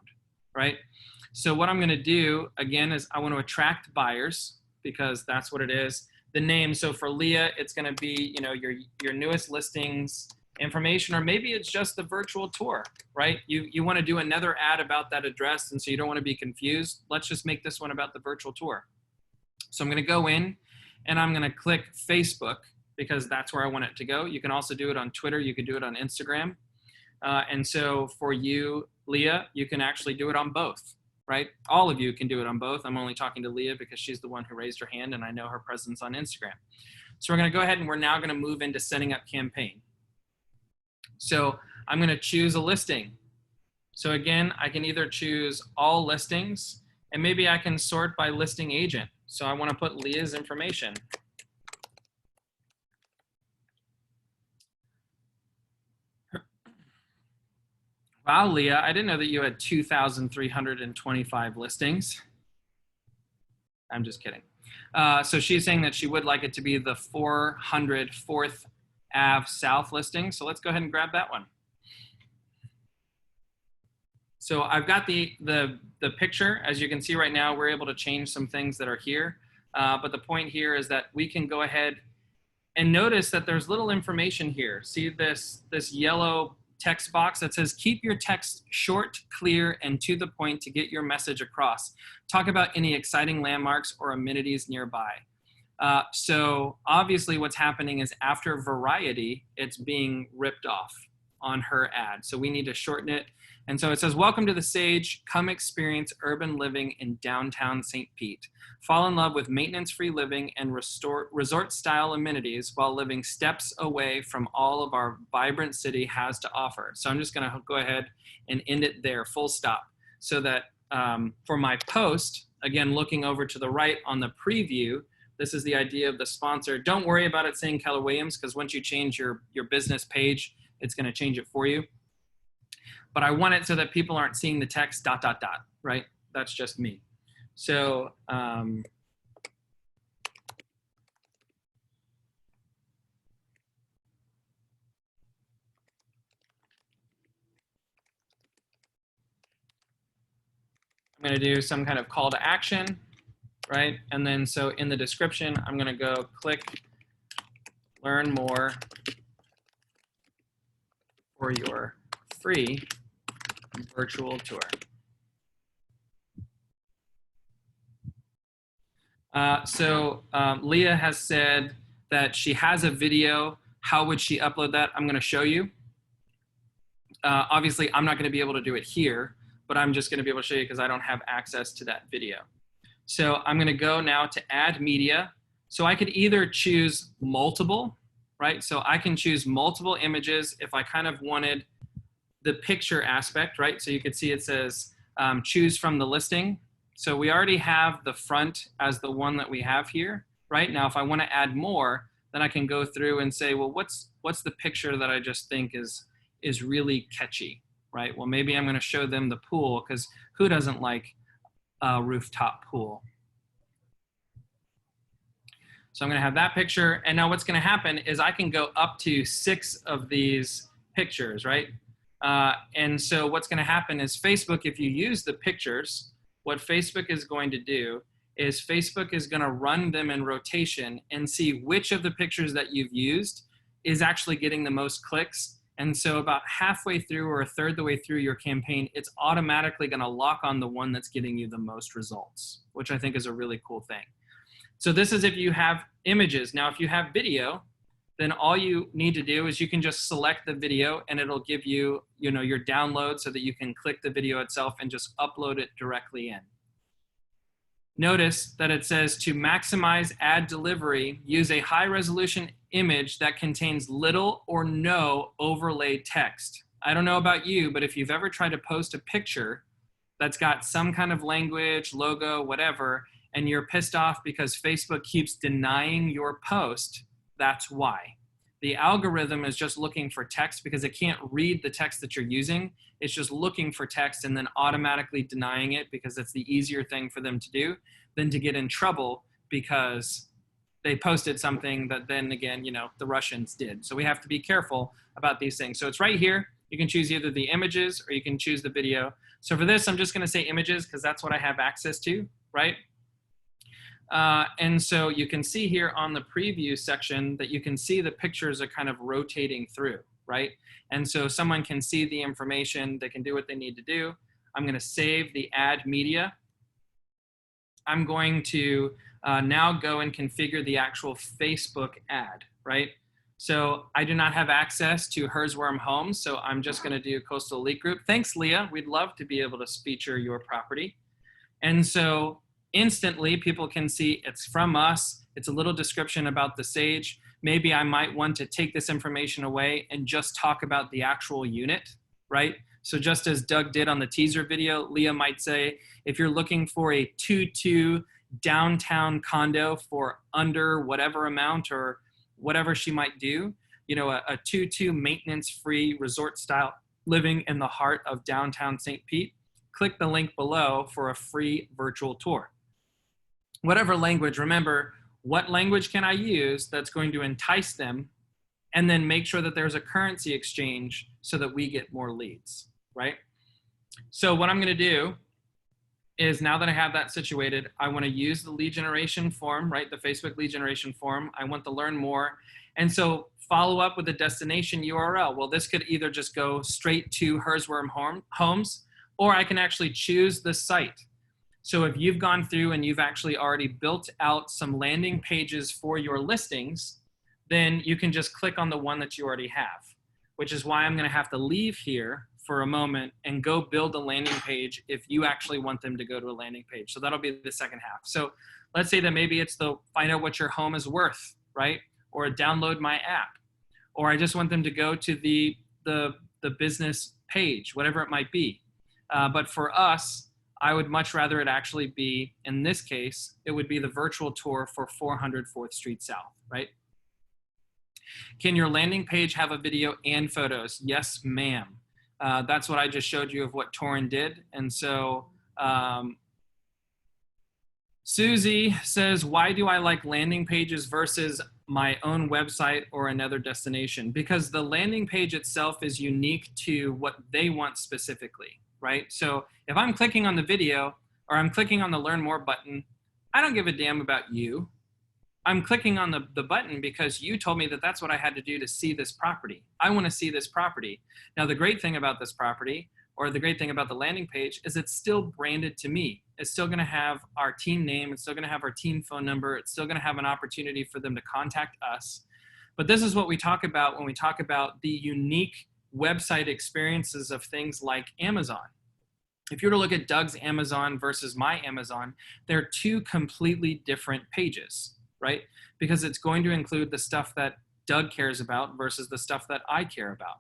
A: right? So what I'm going to do, again, is I want to attract buyers because that's what it is. The name, so for Leah, it's going to be, you know, your newest listings information, or maybe it's just the virtual tour, right? You want to do another ad about that address, and so you don't want to be confused. Let's just make this one about the virtual tour. So I'm going to go in and I'm going to click Facebook because that's where I want it to go. You can also do it on Twitter. You can do it on Instagram. And so for you, Leah, you can actually do it on both, right? All of you can do it on both. I'm only talking to Leah because she's the one who raised her hand and I know her presence on Instagram. So we're going to go ahead and we're now going to move into setting up campaign. So I'm going to choose a listing. So again, I can either choose all listings and maybe I can sort by listing agent. So I want to put Leah's information. Wow, Leah, I didn't know that you had 2,325 listings. I'm just kidding. So she's saying that she would like it to be the 400 4th Ave South listing. So let's go ahead and grab that one. So I've got the picture. As you can see right now, we're able to change some things that are here. But the point here is that we can go ahead and notice that there's little information here. See this yellow text box that says, keep your text short, clear, and to the point to get your message across. Talk about any exciting landmarks or amenities nearby. So obviously what's happening is after Variety, it's being ripped off on her ad. So we need to shorten it. And so it says, welcome to the Sage, come experience urban living in downtown St. Pete. Fall in love with maintenance-free living and resort-style amenities while living steps away from all of our vibrant city has to offer. So I'm just gonna go ahead and end it there, full stop. So that for my post, again, looking over to the right on the preview, this is the idea of the sponsor. Don't worry about it saying Keller Williams, because once you change your business page, it's gonna change it for you. But I want it so that people aren't seeing the text ... right? That's just me. So I'm going to do some kind of call to action, right? And then so in the description, I'm going to go click learn more for your free virtual tour. Leah has said that she has a video. How would she upload that? I'm going to show you. Obviously, I'm not going to be able to do it here, but I'm just going to be able to show you because I don't have access to that video. So I'm going to go now to add media. So I could either choose multiple, right? So I can choose multiple images if I kind of wanted the picture aspect, right? So you can see it says choose from the listing. So we already have the front as the one that we have here, right? Now, if I want to add more, then I can go through and say, well, what's the picture that I just think is really catchy, right? Well, maybe I'm going to show them the pool, because who doesn't like a rooftop pool? So I'm going to have that picture. And now what's going to happen is I can go up to 6 of these pictures, right? And so what's going to happen is Facebook, if you use the pictures, what Facebook is going to do is Facebook is going to run them in rotation and see which of the pictures that you've used is actually getting the most clicks. And so about halfway through or a third the way through your campaign, it's automatically going to lock on the one that's getting you the most results, which I think is a really cool thing. So this is if you have images. Now, if you have video, then all you need to do is you can just select the video and it'll give you, your download so that you can click the video itself and just upload it directly in. Notice that it says to maximize ad delivery, use a high resolution image that contains little or no overlay text. I don't know about you, but if you've ever tried to post a picture that's got some kind of language, logo, whatever, and you're pissed off because Facebook keeps denying your post, that's why. The algorithm is just looking for text because it can't read the text that you're using. It's just looking for text and then automatically denying it because it's the easier thing for them to do than to get in trouble because they posted something that then again, the Russians did. So we have to be careful about these things. So it's right here. You can choose either the images or you can choose the video. So for this, I'm just going to say images because that's what I have access to, right? And so you can see here on the preview section that you can see the pictures are kind of rotating through, right? And so someone can see the information, they can do what they need to do. I'm going to save the ad media. I'm going to now go and configure the actual Facebook ad, right? So I do not have access to Hers Worm Homes, so I'm just going to do Coastal Elite Group. Thanks, Leah. We'd love to be able to feature your property. And so instantly people can see it's from us. It's a little description about the Sage. Maybe I might want to take this information away and just talk about the actual unit, right? So just as Doug did on the teaser video, Leah might say, if you're looking for a 2-2 downtown condo for under whatever amount or whatever she might do, a 2-2 maintenance-free resort-style living in the heart of downtown St. Pete, click the link below for a free virtual tour. Whatever language, remember, what language can I use that's going to entice them, and then make sure that there's a currency exchange so that we get more leads, right? So what I'm going to do is now that I have that situated, I want to use the lead generation form, right? The Facebook lead generation form. I want to learn more. And so follow up with the destination URL. Well, this could either just go straight to Hers Worm Homes, or I can actually choose the site. So if you've gone through and you've actually already built out some landing pages for your listings, then you can just click on the one that you already have, which is why I'm going to have to leave here for a moment and go build a landing page if you actually want them to go to a landing page. So that'll be the second half. So let's say that maybe it's the find out what your home is worth, right? Or download my app. Or I just want them to go to the business page, whatever it might be. But for us, I would much rather it actually be, in this case, it would be the virtual tour for 400 4th Street South, right? Can your landing page have a video and photos? Yes, ma'am. That's what I just showed you of what Torin did. And so Susie says, why do I like landing pages versus my own website or another destination? Because the landing page itself is unique to what they want specifically, right? So if I'm clicking on the video or I'm clicking on the learn more button, I don't give a damn about you. I'm clicking on the button because you told me that that's what I had to do to see this property. I want to see this property. Now, the great thing about this property, or the great thing about the landing page, is it's still branded to me. It's still going to have our team name. It's still going to have our team phone number. It's still going to have an opportunity for them to contact us. But this is what we talk about when we talk about the unique website experiences of things like Amazon. If you were to look at Doug's Amazon versus my Amazon, they're two completely different pages, right? Because it's going to include the stuff that Doug cares about versus the stuff that I care about.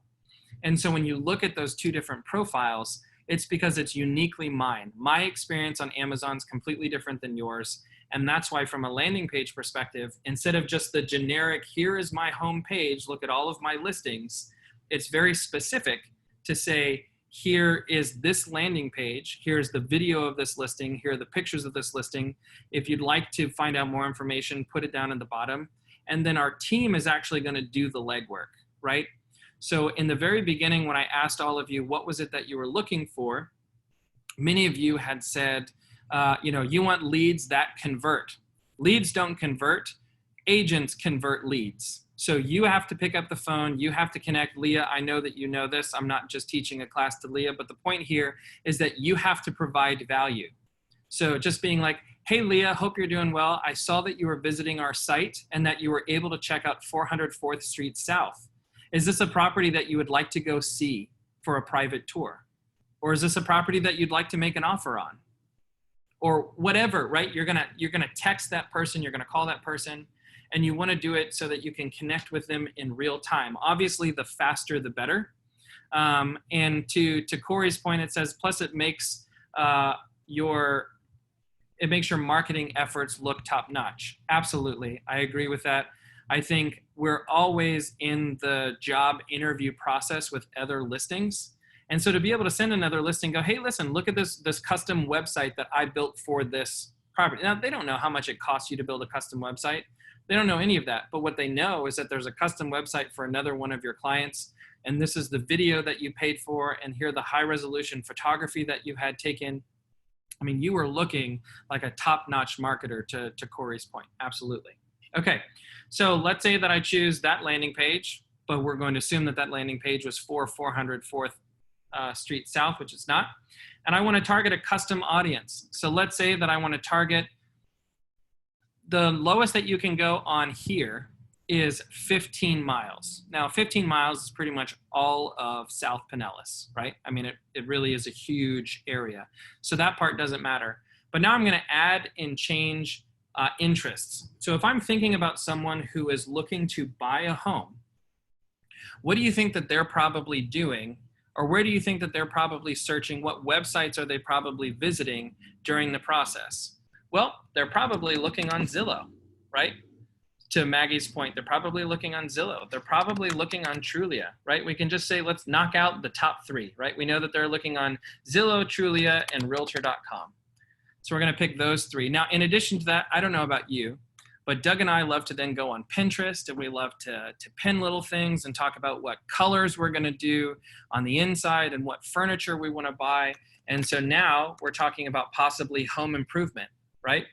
A: And so when you look at those two different profiles, it's because it's uniquely mine. My experience on Amazon is completely different than yours. And that's why from a landing page perspective, instead of just the generic, here is my home page, look at all of my listings, it's very specific to say, here is this landing page, here's the video of this listing, here are the pictures of this listing. If you'd like to find out more information, put it down at the bottom. And then our team is actually going to do the legwork, right? So in the very beginning, when I asked all of you, what was it that you were looking for? Many of you had said, you want leads that convert. Leads don't convert, agents convert leads. So you have to pick up the phone, you have to connect. Leah, I know that you know this. I'm not just teaching a class to Leah, but the point here is that you have to provide value. So just being like, hey, Leah, hope you're doing well. I saw that you were visiting our site and that you were able to check out 400 4th Street South. Is this a property that you would like to go see for a private tour? Or is this a property that you'd like to make an offer on? Or whatever, right? You're gonna text that person, you're gonna call that person, and you wanna do it so that you can connect with them in real time. Obviously, the faster, the better. And to Corey's point, it says, plus it makes your marketing efforts look top notch. Absolutely, I agree with that. I think we're always in the job interview process with other listings. And so to be able to send another listing, go, hey, listen, look at this custom website that I built for this property. Now, they don't know how much it costs you to build a custom website. They don't know any of that. But what they know is that there's a custom website for another one of your clients. And this is the video that you paid for. And here the high resolution photography that you had taken. I mean, you were looking like a top-notch marketer to Corey's point. Absolutely. Okay, so let's say that I choose that landing page, but we're going to assume that that landing page was for 400 4th Street South, which it's not. And I want to target a custom audience. So let's say that I want to target, the lowest that you can go on here is 15 miles. Now, 15 miles is pretty much all of South Pinellas, right? I mean, it really is a huge area. So that part doesn't matter. But now I'm going to add and change interests. So if I'm thinking about someone who is looking to buy a home, what do you think that they're probably doing? Or where do you think that they're probably searching? What websites are they probably visiting during the process? Well, they're probably looking on Zillow, right? To Maggie's point, they're probably looking on Zillow. They're probably looking on Trulia, right? We can just say, let's knock out the top 3, right? We know that they're looking on Zillow, Trulia, and Realtor.com. So we're going to pick those 3. Now, in addition to that, I don't know about you, but Doug and I love to then go on Pinterest, and we love to pin little things and talk about what colors we're going to do on the inside and what furniture we want to buy. And so now we're talking about possibly home improvement, right?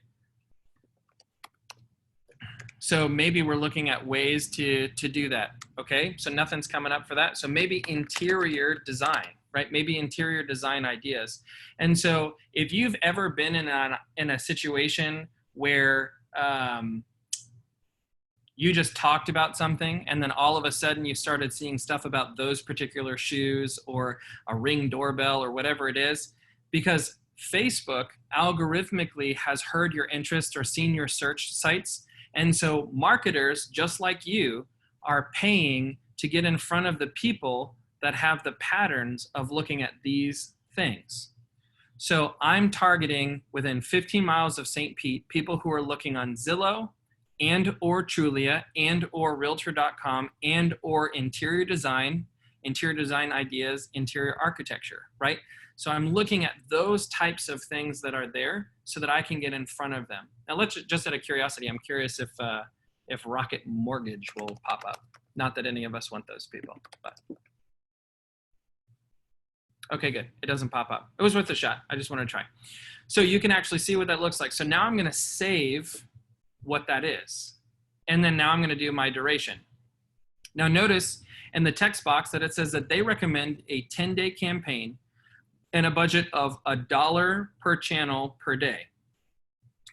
A: So maybe we're looking at ways to do that, okay? So nothing's coming up for that. So maybe interior design, right? Maybe interior design ideas. And so if you've ever been in a situation where you just talked about something and then all of a sudden you started seeing stuff about those particular shoes or a Ring doorbell or whatever it is, because Facebook algorithmically has heard your interest or seen your search sites. And so marketers, just like you, are paying to get in front of the people that have the patterns of looking at these things. So I'm targeting within 15 miles of St. Pete, people who are looking on Zillow and or Trulia and or Realtor.com and or interior design ideas, interior architecture, right? So I'm looking at those types of things that are there so that I can get in front of them. Now, let's just out of curiosity, I'm curious if Rocket Mortgage will pop up. Not that any of us want those people, but. Okay, good. It doesn't pop up. It was worth a shot. I just want to try. So you can actually see what that looks like. So now I'm going to save what that is. And then now I'm going to do my duration. Now notice in the text box that it says that they recommend a 10-day campaign and a budget of $1 per channel per day.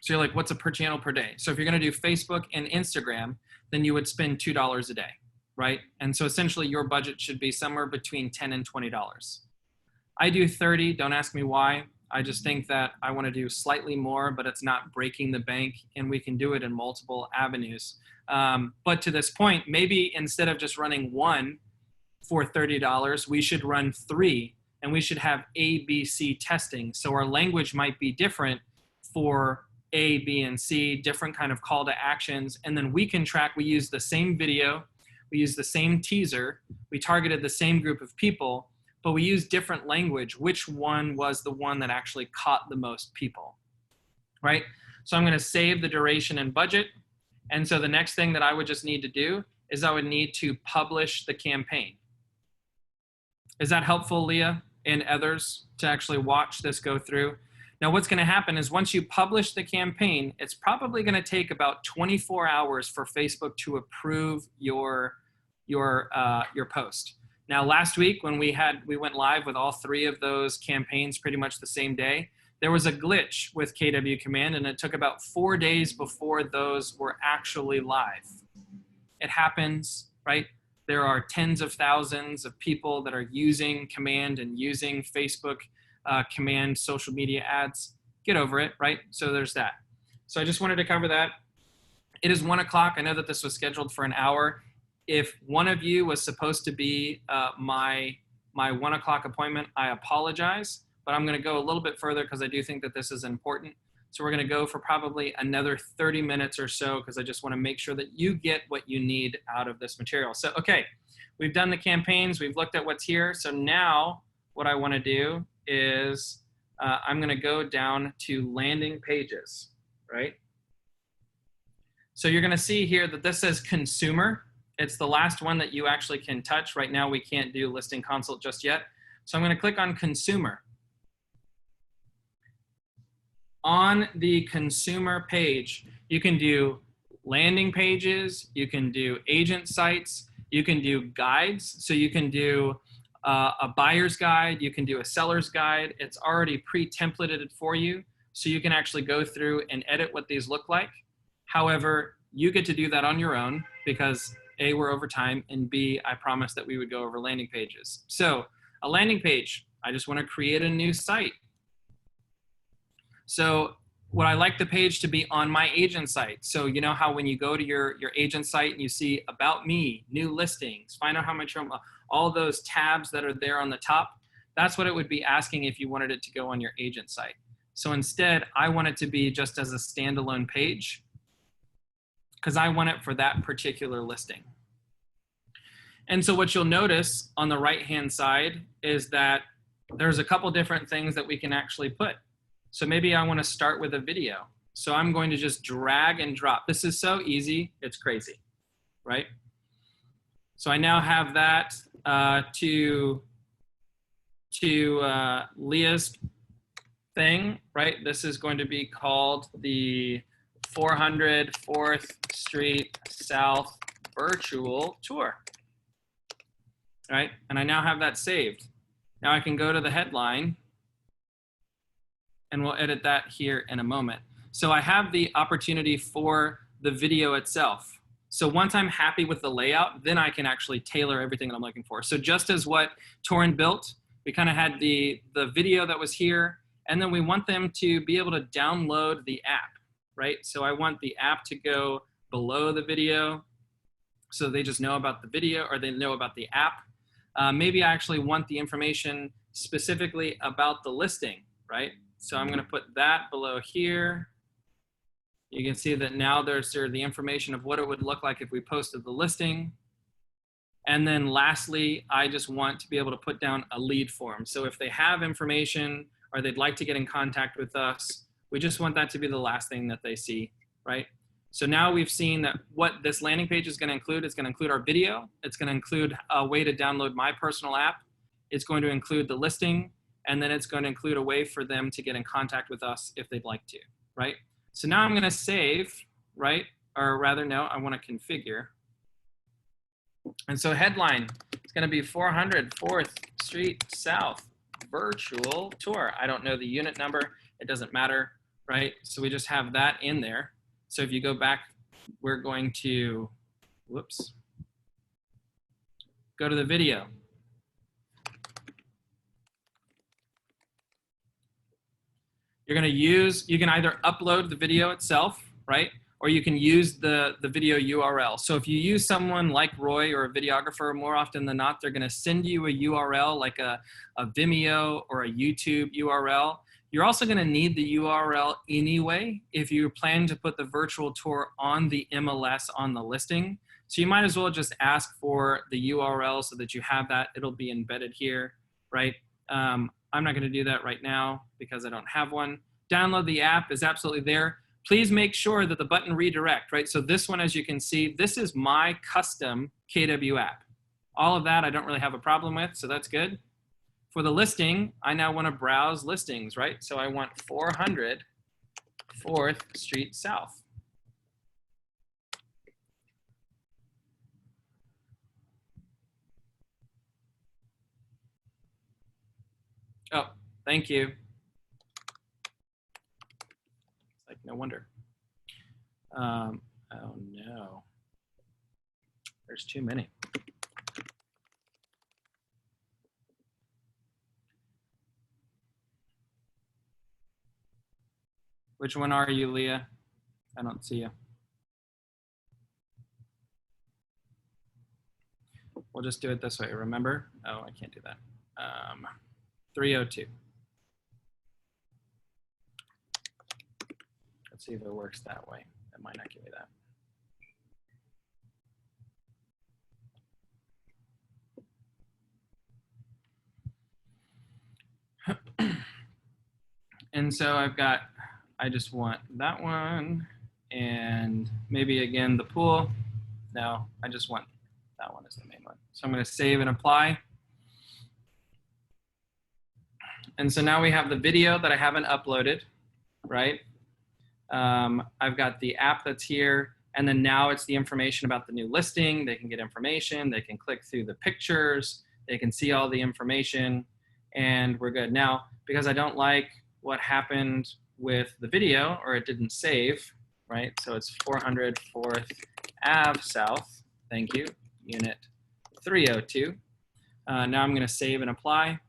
A: So you're like, what's a per channel per day? So if you're going to do Facebook and Instagram, then you would spend $2 a day, right? And so essentially your budget should be somewhere between $10 and $20. I do 30, don't ask me why. I just think that I want to do slightly more, but it's not breaking the bank, and we can do it in multiple avenues. But to this point, maybe instead of just running one for $30, we should run 3, and we should have A, B, C testing. So our language might be different for A, B, and C, different kind of call to actions. And then we can track, we use the same video, we use the same teaser, we targeted the same group of people, but we use different language. Which one was the one that actually caught the most people, right? So I'm gonna save the duration and budget. And so the next thing that I would just need to do is I would need to publish the campaign. Is that helpful, Leah and others, to actually watch this go through? Now what's gonna happen is once you publish the campaign, it's probably gonna take about 24 hours for Facebook to approve your post. Now, last week when we went live with all 3 of those campaigns pretty much the same day, there was a glitch with KW Command, and it took about 4 days before those were actually live. It happens, right? There are tens of thousands of people that are using Command and using Facebook Command social media ads. Get over it, right? So there's that. So I just wanted to cover that. It is 1 o'clock. I know that this was scheduled for an hour. If one of you was supposed to be my 1 o'clock appointment, I apologize, but I'm going to go a little bit further because I do think that this is important. So we're going to go for probably another 30 minutes or so because I just want to make sure that you get what you need out of this material. So, okay, we've done the campaigns. We've looked at what's here. So now what I want to do is I'm going to go down to landing pages, right? So you're going to see here that this says consumer. It's the last one that you actually can touch. Right now we can't do listing consult just yet. So I'm going to click on consumer. On the consumer page, you can do landing pages, you can do agent sites, you can do guides. So you can do a buyer's guide, you can do a seller's guide. It's already pre-templated for you. So you can actually go through and edit what these look like. However, you get to do that on your own because A, we're over time, and B, I promised that we would go over landing pages. So a landing page, I just want to create a new site. So would I like the page to be on my agent site? So you know how when you go to your agent site and you see about me, new listings, find out how much, all those tabs that are there on the top, that's what it would be asking if you wanted it to go on your agent site. So instead, I want it to be just as a standalone page because I want it for that particular listing. And so what you'll notice on the right-hand side is that there's a couple different things that we can actually put. So maybe I want to start with a video. So I'm going to just drag and drop. This is so easy, it's crazy, right? So I now have that to Leah's thing, right? This is going to be called the 400 4th Street South virtual tour, right? And I now have that saved. Now I can go to the headline and we'll edit that here in a moment. So I have the opportunity for the video itself. So once I'm happy with the layout, then I can actually tailor everything that I'm looking for. So just as what Torin built, we kind of had the video that was here, and then we want them to be able to download the app, right? So I want the app to go below the video so they just know about the video or they know about the app. Maybe I actually want the information specifically about the listing, right? So I'm going to put that below here. You can see that now there's the information of what it would look like if we posted the listing. And then lastly, I just want to be able to put down a lead form. So if they have information or they'd like to get in contact with us, we just want that to be the last thing that they see, right? So now we've seen that what this landing page is going to include. It's going to include our video. It's going to include a way to download my personal app. It's going to include the listing. And then it's going to include a way for them to get in contact with us if they'd like to, right? So now I'm going to save, right? Or rather, no, I want to configure. And so headline, it's going to be 400 4th Street South virtual tour. I don't know the unit number. It doesn't matter, right? So we just have that in there. So if you go back, we're going to, whoops, go to the video. You're going to use, you can either upload the video itself, right? Or you can use the video URL. So if you use someone like Roy or a videographer, more often than not, they're going to send you a URL like a Vimeo or a YouTube URL. You're also going to need the URL anyway if you plan to put the virtual tour on the MLS on the listing. So you might as well just ask for the URL so that you have that. It'll be embedded here, right? I'm not going to do that right now because I don't have one. Download the app is absolutely there. Please make sure that the button redirect, right? So this one, as you can see, this is my custom KW app. All of that I don't really have a problem with, so that's good. For the listing, I now want to browse listings, right? So I want 400 4th Street South. Oh, thank you. no wonder. Oh no, there's too many. Which one are you, Leah? I don't see you. We'll just do it this way, remember? Oh, I can't do that. 302. Let's see if it works that way. It might not give me that. And so I just want that one, and maybe again the pool. No, I just want that one as the main one. So I'm going to save and apply. And so now we have the video that I haven't uploaded, right? I've got the app that's here, and then now it's the information about the new listing. They can get information, they can click through the pictures, they can see all the information, and we're good. Now, because I don't like what happened with the video, or it didn't save, right? So it's 400 4th Ave South, thank you, unit 302. Now I'm gonna save and apply.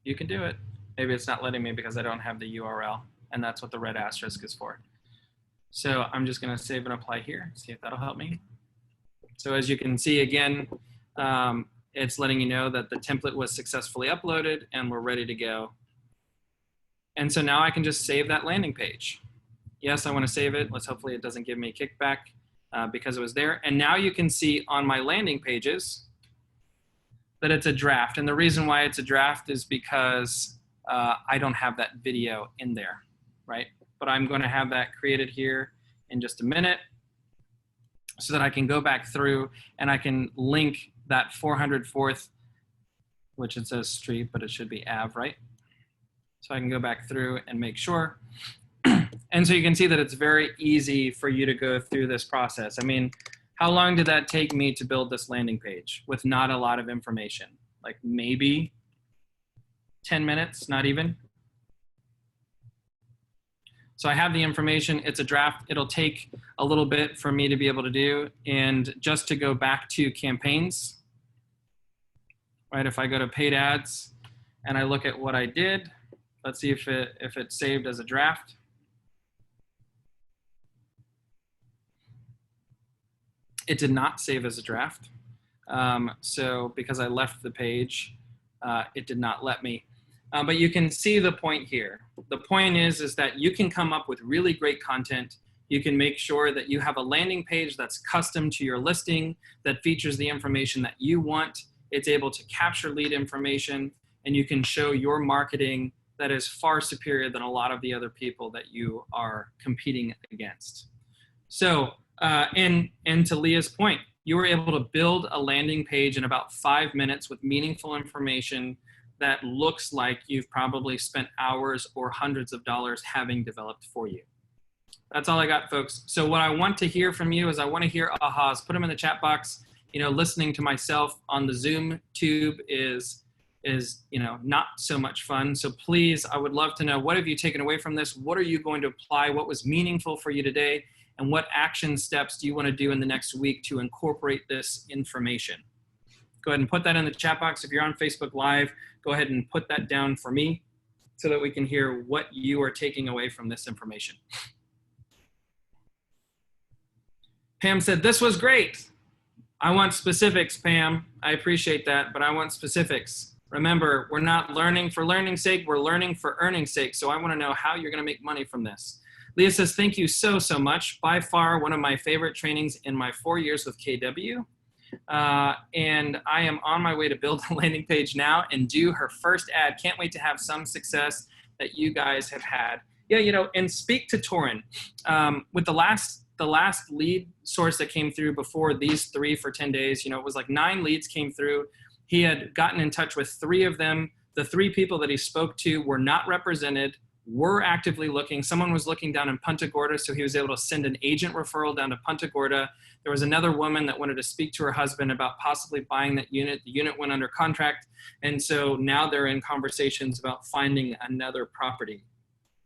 A: You can do it. Maybe it's not letting me because I don't have the URL, and that's what the red asterisk is for. So I'm just gonna save and apply here, see if that'll help me. So as you can see again, it's letting you know that the template was successfully uploaded and we're ready to go. And so now I can just save that landing page. Yes, I wanna save it. Hopefully it doesn't give me a kickback because it was there. And now you can see on my landing pages that it's a draft. And the reason why it's a draft is because I don't have that video in there, right? But I'm gonna have that created here in just a minute so that I can go back through and I can link that 404th, which it says street, but it should be Ave, right? So I can go back through and make sure. And so you can see that it's very easy for you to go through this process. I mean, how long did that take me to build this landing page with not a lot of information? Like maybe 10 minutes, not even. So I have the information, it's a draft. It'll take a little bit for me to be able to do. And just to go back to campaigns, right? If I go to paid ads and I look at what I did, let's see if it saved as a draft. It did not save as a draft. So because I left the page, it did not let me. But you can see the point here. The point is that you can come up with really great content. You can make sure that you have a landing page that's custom to your listing, that features the information that you want. It's able to capture lead information, and you can show your marketing that is far superior than a lot of the other people that you are competing against. So, and to Leah's point, you were able to build a landing page in about 5 minutes with meaningful information that looks like you've probably spent hours or hundreds of dollars having developed for you. That's all I got, folks. So what I want to hear from you is I want to hear ahas. Put them in the chat box. You know, listening to myself on the Zoom tube is not so much fun. So please, I would love to know, what have you taken away from this? What are you going to apply? What was meaningful for you today? And what action steps do you want to do in the next week to incorporate this information? Go ahead and put that in the chat box. If you're on Facebook Live, go ahead and put that down for me so that we can hear what you are taking away from this information. Pam said, this was great. I want specifics, Pam. I appreciate that, but I want specifics. Remember, we're not learning for learning's sake, we're learning for earning's sake. So I want to know how you're going to make money from this. Leah says, thank you so much. By far, one of my favorite trainings in my 4 years with KW. And I am on my way to build a landing page now and do her first ad. Can't wait to have some success that you guys have had. Yeah, you know, and speak to Torin. With the last lead source that came through before these 3 for 10 days, you know, it was like 9 leads came through. He had gotten in touch with 3 of them. The 3 people that he spoke to were not represented, were actively looking. Someone was looking down in Punta Gorda, so he was able to send an agent referral down to Punta Gorda. There was another woman that wanted to speak to her husband about possibly buying that unit. The unit went under contract. And so now they're in conversations about finding another property.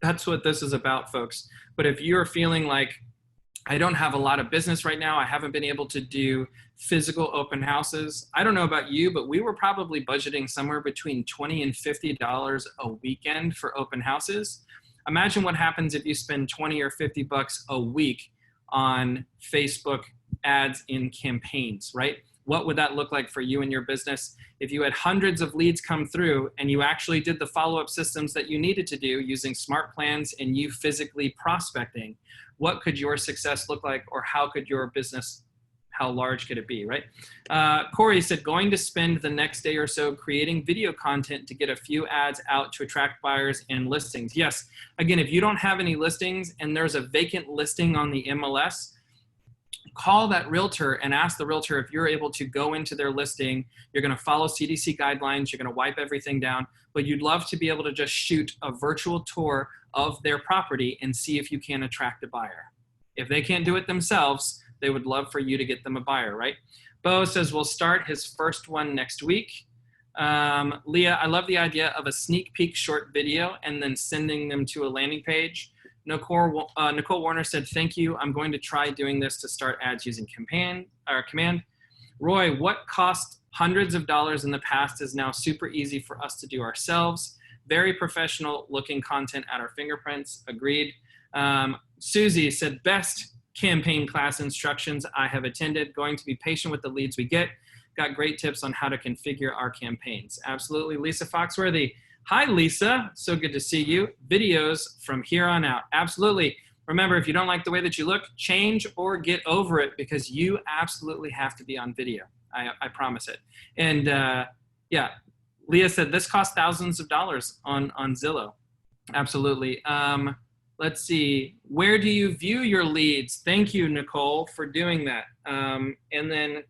A: That's what this is about, folks. But if you're feeling like, I don't have a lot of business right now, I haven't been able to do physical open houses. I don't know about you, but we were probably budgeting somewhere between $20 and $50 a weekend for open houses. Imagine what happens if you spend 20 or 50 bucks a week on Facebook ads in campaigns, right? What would that look like for you and your business? If you had hundreds of leads come through and you actually did the follow-up systems that you needed to do using smart plans and you physically prospecting, what could your success look like, or how could your business, how large could it be, right? Corey said, going to spend the next day or so creating video content to get a few ads out to attract buyers and listings. Yes, again, if you don't have any listings and there's a vacant listing on the MLS, call that realtor and ask the realtor if you're able to go into their listing. You're going to follow CDC guidelines. You're going to wipe everything down, but you'd love to be able to just shoot a virtual tour of their property and see if you can attract a buyer. If they can't do it themselves, they would love for you to get them a buyer, right? Bo says we'll start his first one next week. Leah, I love the idea of a sneak peek short video and then sending them to a landing page. Nicole Warner said, thank you. I'm going to try doing this to start ads using command. Roy, what cost hundreds of dollars in the past is now super easy for us to do ourselves. Very professional looking content at our fingerprints. Agreed. Susie said, best campaign class instructions I have attended. Going to be patient with the leads we get. Got great tips on how to configure our campaigns. Absolutely. Lisa Foxworthy. Hi, Lisa. So good to see you. Videos from here on out. Absolutely. Remember, if you don't like the way that you look, change or get over it, because you absolutely have to be on video. I promise it. And yeah, Leah said this costs thousands of dollars on Zillow. Absolutely. Let's see. Where do you view your leads? Thank you, Nicole, for doing that. And then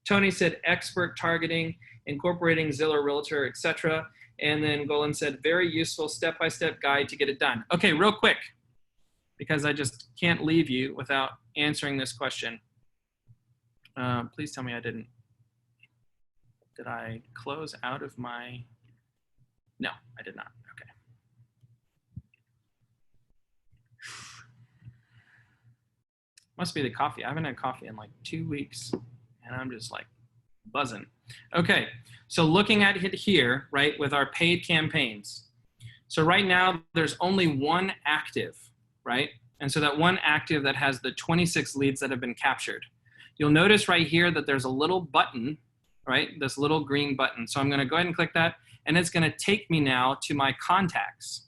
A: Tony said expert targeting, incorporating Zillow, Realtor, etc. And then Golan said, very useful step-by-step guide to get it done. Okay, real quick, because I just can't leave you without answering this question. Please tell me I didn't. Did I close out of my? No, I did not. Okay. Must be the coffee. I haven't had coffee in like 2 weeks, and I'm just like buzzing. Okay, so looking at it here, right, with our paid campaigns. So right now there's only one active, right? And so that one active that has the 26 leads that have been captured. You'll notice right here that there's a little button, right? This little green button. So I'm gonna go ahead and click that, and it's gonna take me now to my contacts.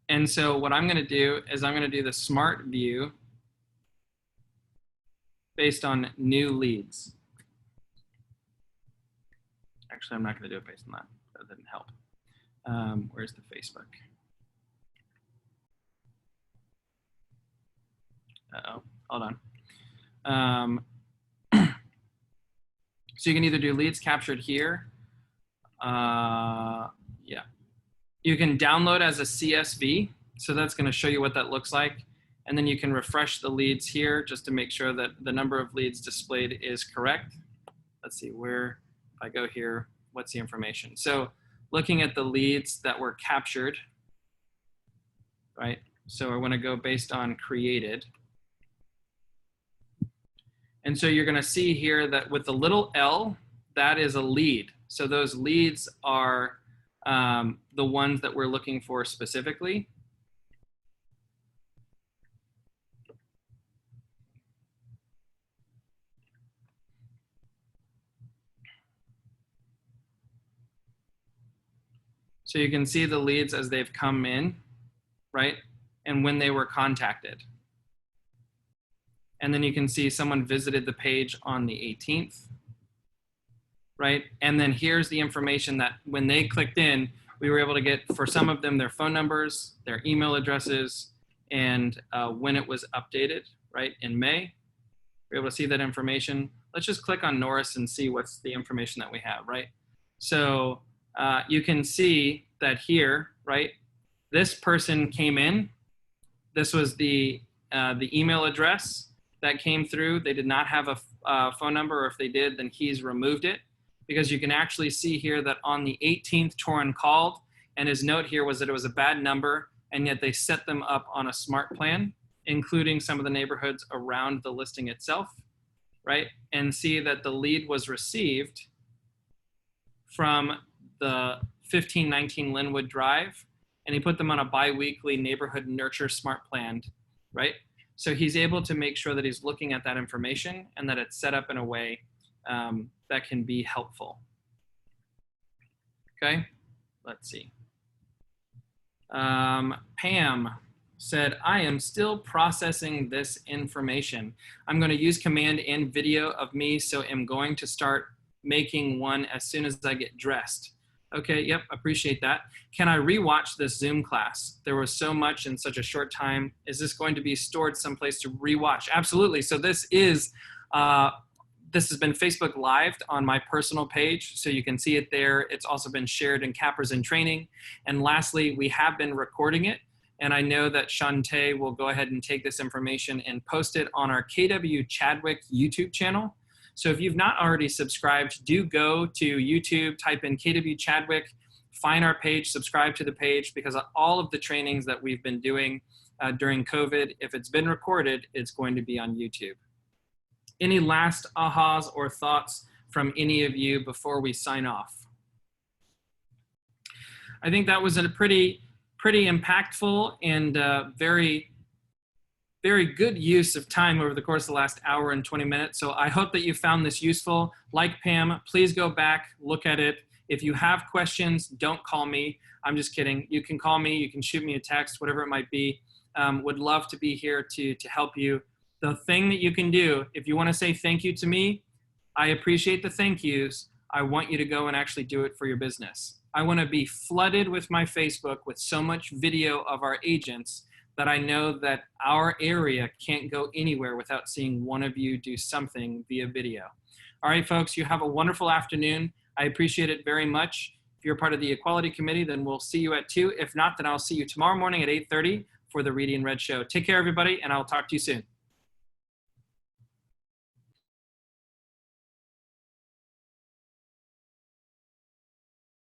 A: And so what I'm gonna do is I'm gonna do the smart view based on new leads. Actually, I'm not going to do it based on that. That didn't help. Where's the Facebook? Uh-oh, hold on. So you can either do leads captured here. Yeah. You can download as a CSV. So that's going to show you what that looks like. And then you can refresh the leads here just to make sure that the number of leads displayed is correct. Let's see where, if I go here, what's the information? So looking at the leads that were captured, right? So I want to go based on created. And so you're going to see here that with the little L, that is a lead. So those leads are the ones that we're looking for specifically. So you can see the leads as they've come in, right? And when they were contacted. And then you can see someone visited the page on the 18th, right? And then here's the information that when they clicked in, we were able to get, for some of them, their phone numbers, their email addresses, and when it was updated, right? In May, we're able to see that information. Let's just click on Norris and see what's the information that we have, right? So you can see that here, right? This person came in this was the email address that came through. They did not have a phone number, or if they did, then he's removed it, because you can actually see here that on the 18th, Torin called, and his note here was that it was a bad number, and yet they set them up on a smart plan, including some of the neighborhoods around the listing itself, right? And see that the lead was received from the 1519 Linwood Drive, and he put them on a bi-weekly neighborhood nurture smart plan, right? So he's able to make sure that he's looking at that information and that it's set up in a way that can be helpful. Okay, let's see. Pam said, I am still processing this information. I'm going to use command and video of me, so I'm going to start making one as soon as I get dressed. Okay, yep, appreciate that. Can I rewatch this Zoom class? There was so much in such a short time. Is this going to be stored someplace to rewatch? Absolutely. So this is, this has been Facebook Lived on my personal page, so you can see it there. It's also been shared in Cappers in Training. And lastly, we have been recording it. And I know that Shantae will go ahead and take this information and post it on our KW Chadwick YouTube channel. So if you've not already subscribed, do go to YouTube, type in KW Chadwick, find our page, subscribe to the page, because all of the trainings that we've been doing during COVID, if it's been recorded, it's going to be on YouTube. Any last ahas or thoughts from any of you before we sign off? I think that was a pretty impactful and very good use of time over the course of the last hour and 20 minutes. So I hope that you found this useful. Like Pam, please go back, look at it. If you have questions, don't call me. I'm just kidding. You can call me, you can shoot me a text, whatever it might be. Would love to be here to help you. The thing that you can do, if you want to say thank you to me, I appreciate the thank yous. I want you to go and actually do it for your business. I want to be flooded with my Facebook with so much video of our agents that I know that our area can't go anywhere without seeing one of you do something via video. All right, folks, you have a wonderful afternoon. I appreciate it very much. If you're part of the Equality Committee, then we'll see you at 2. If not, then I'll see you tomorrow morning at 8:30 for the Reedy and Red Show. Take care, everybody, and I'll talk to you soon.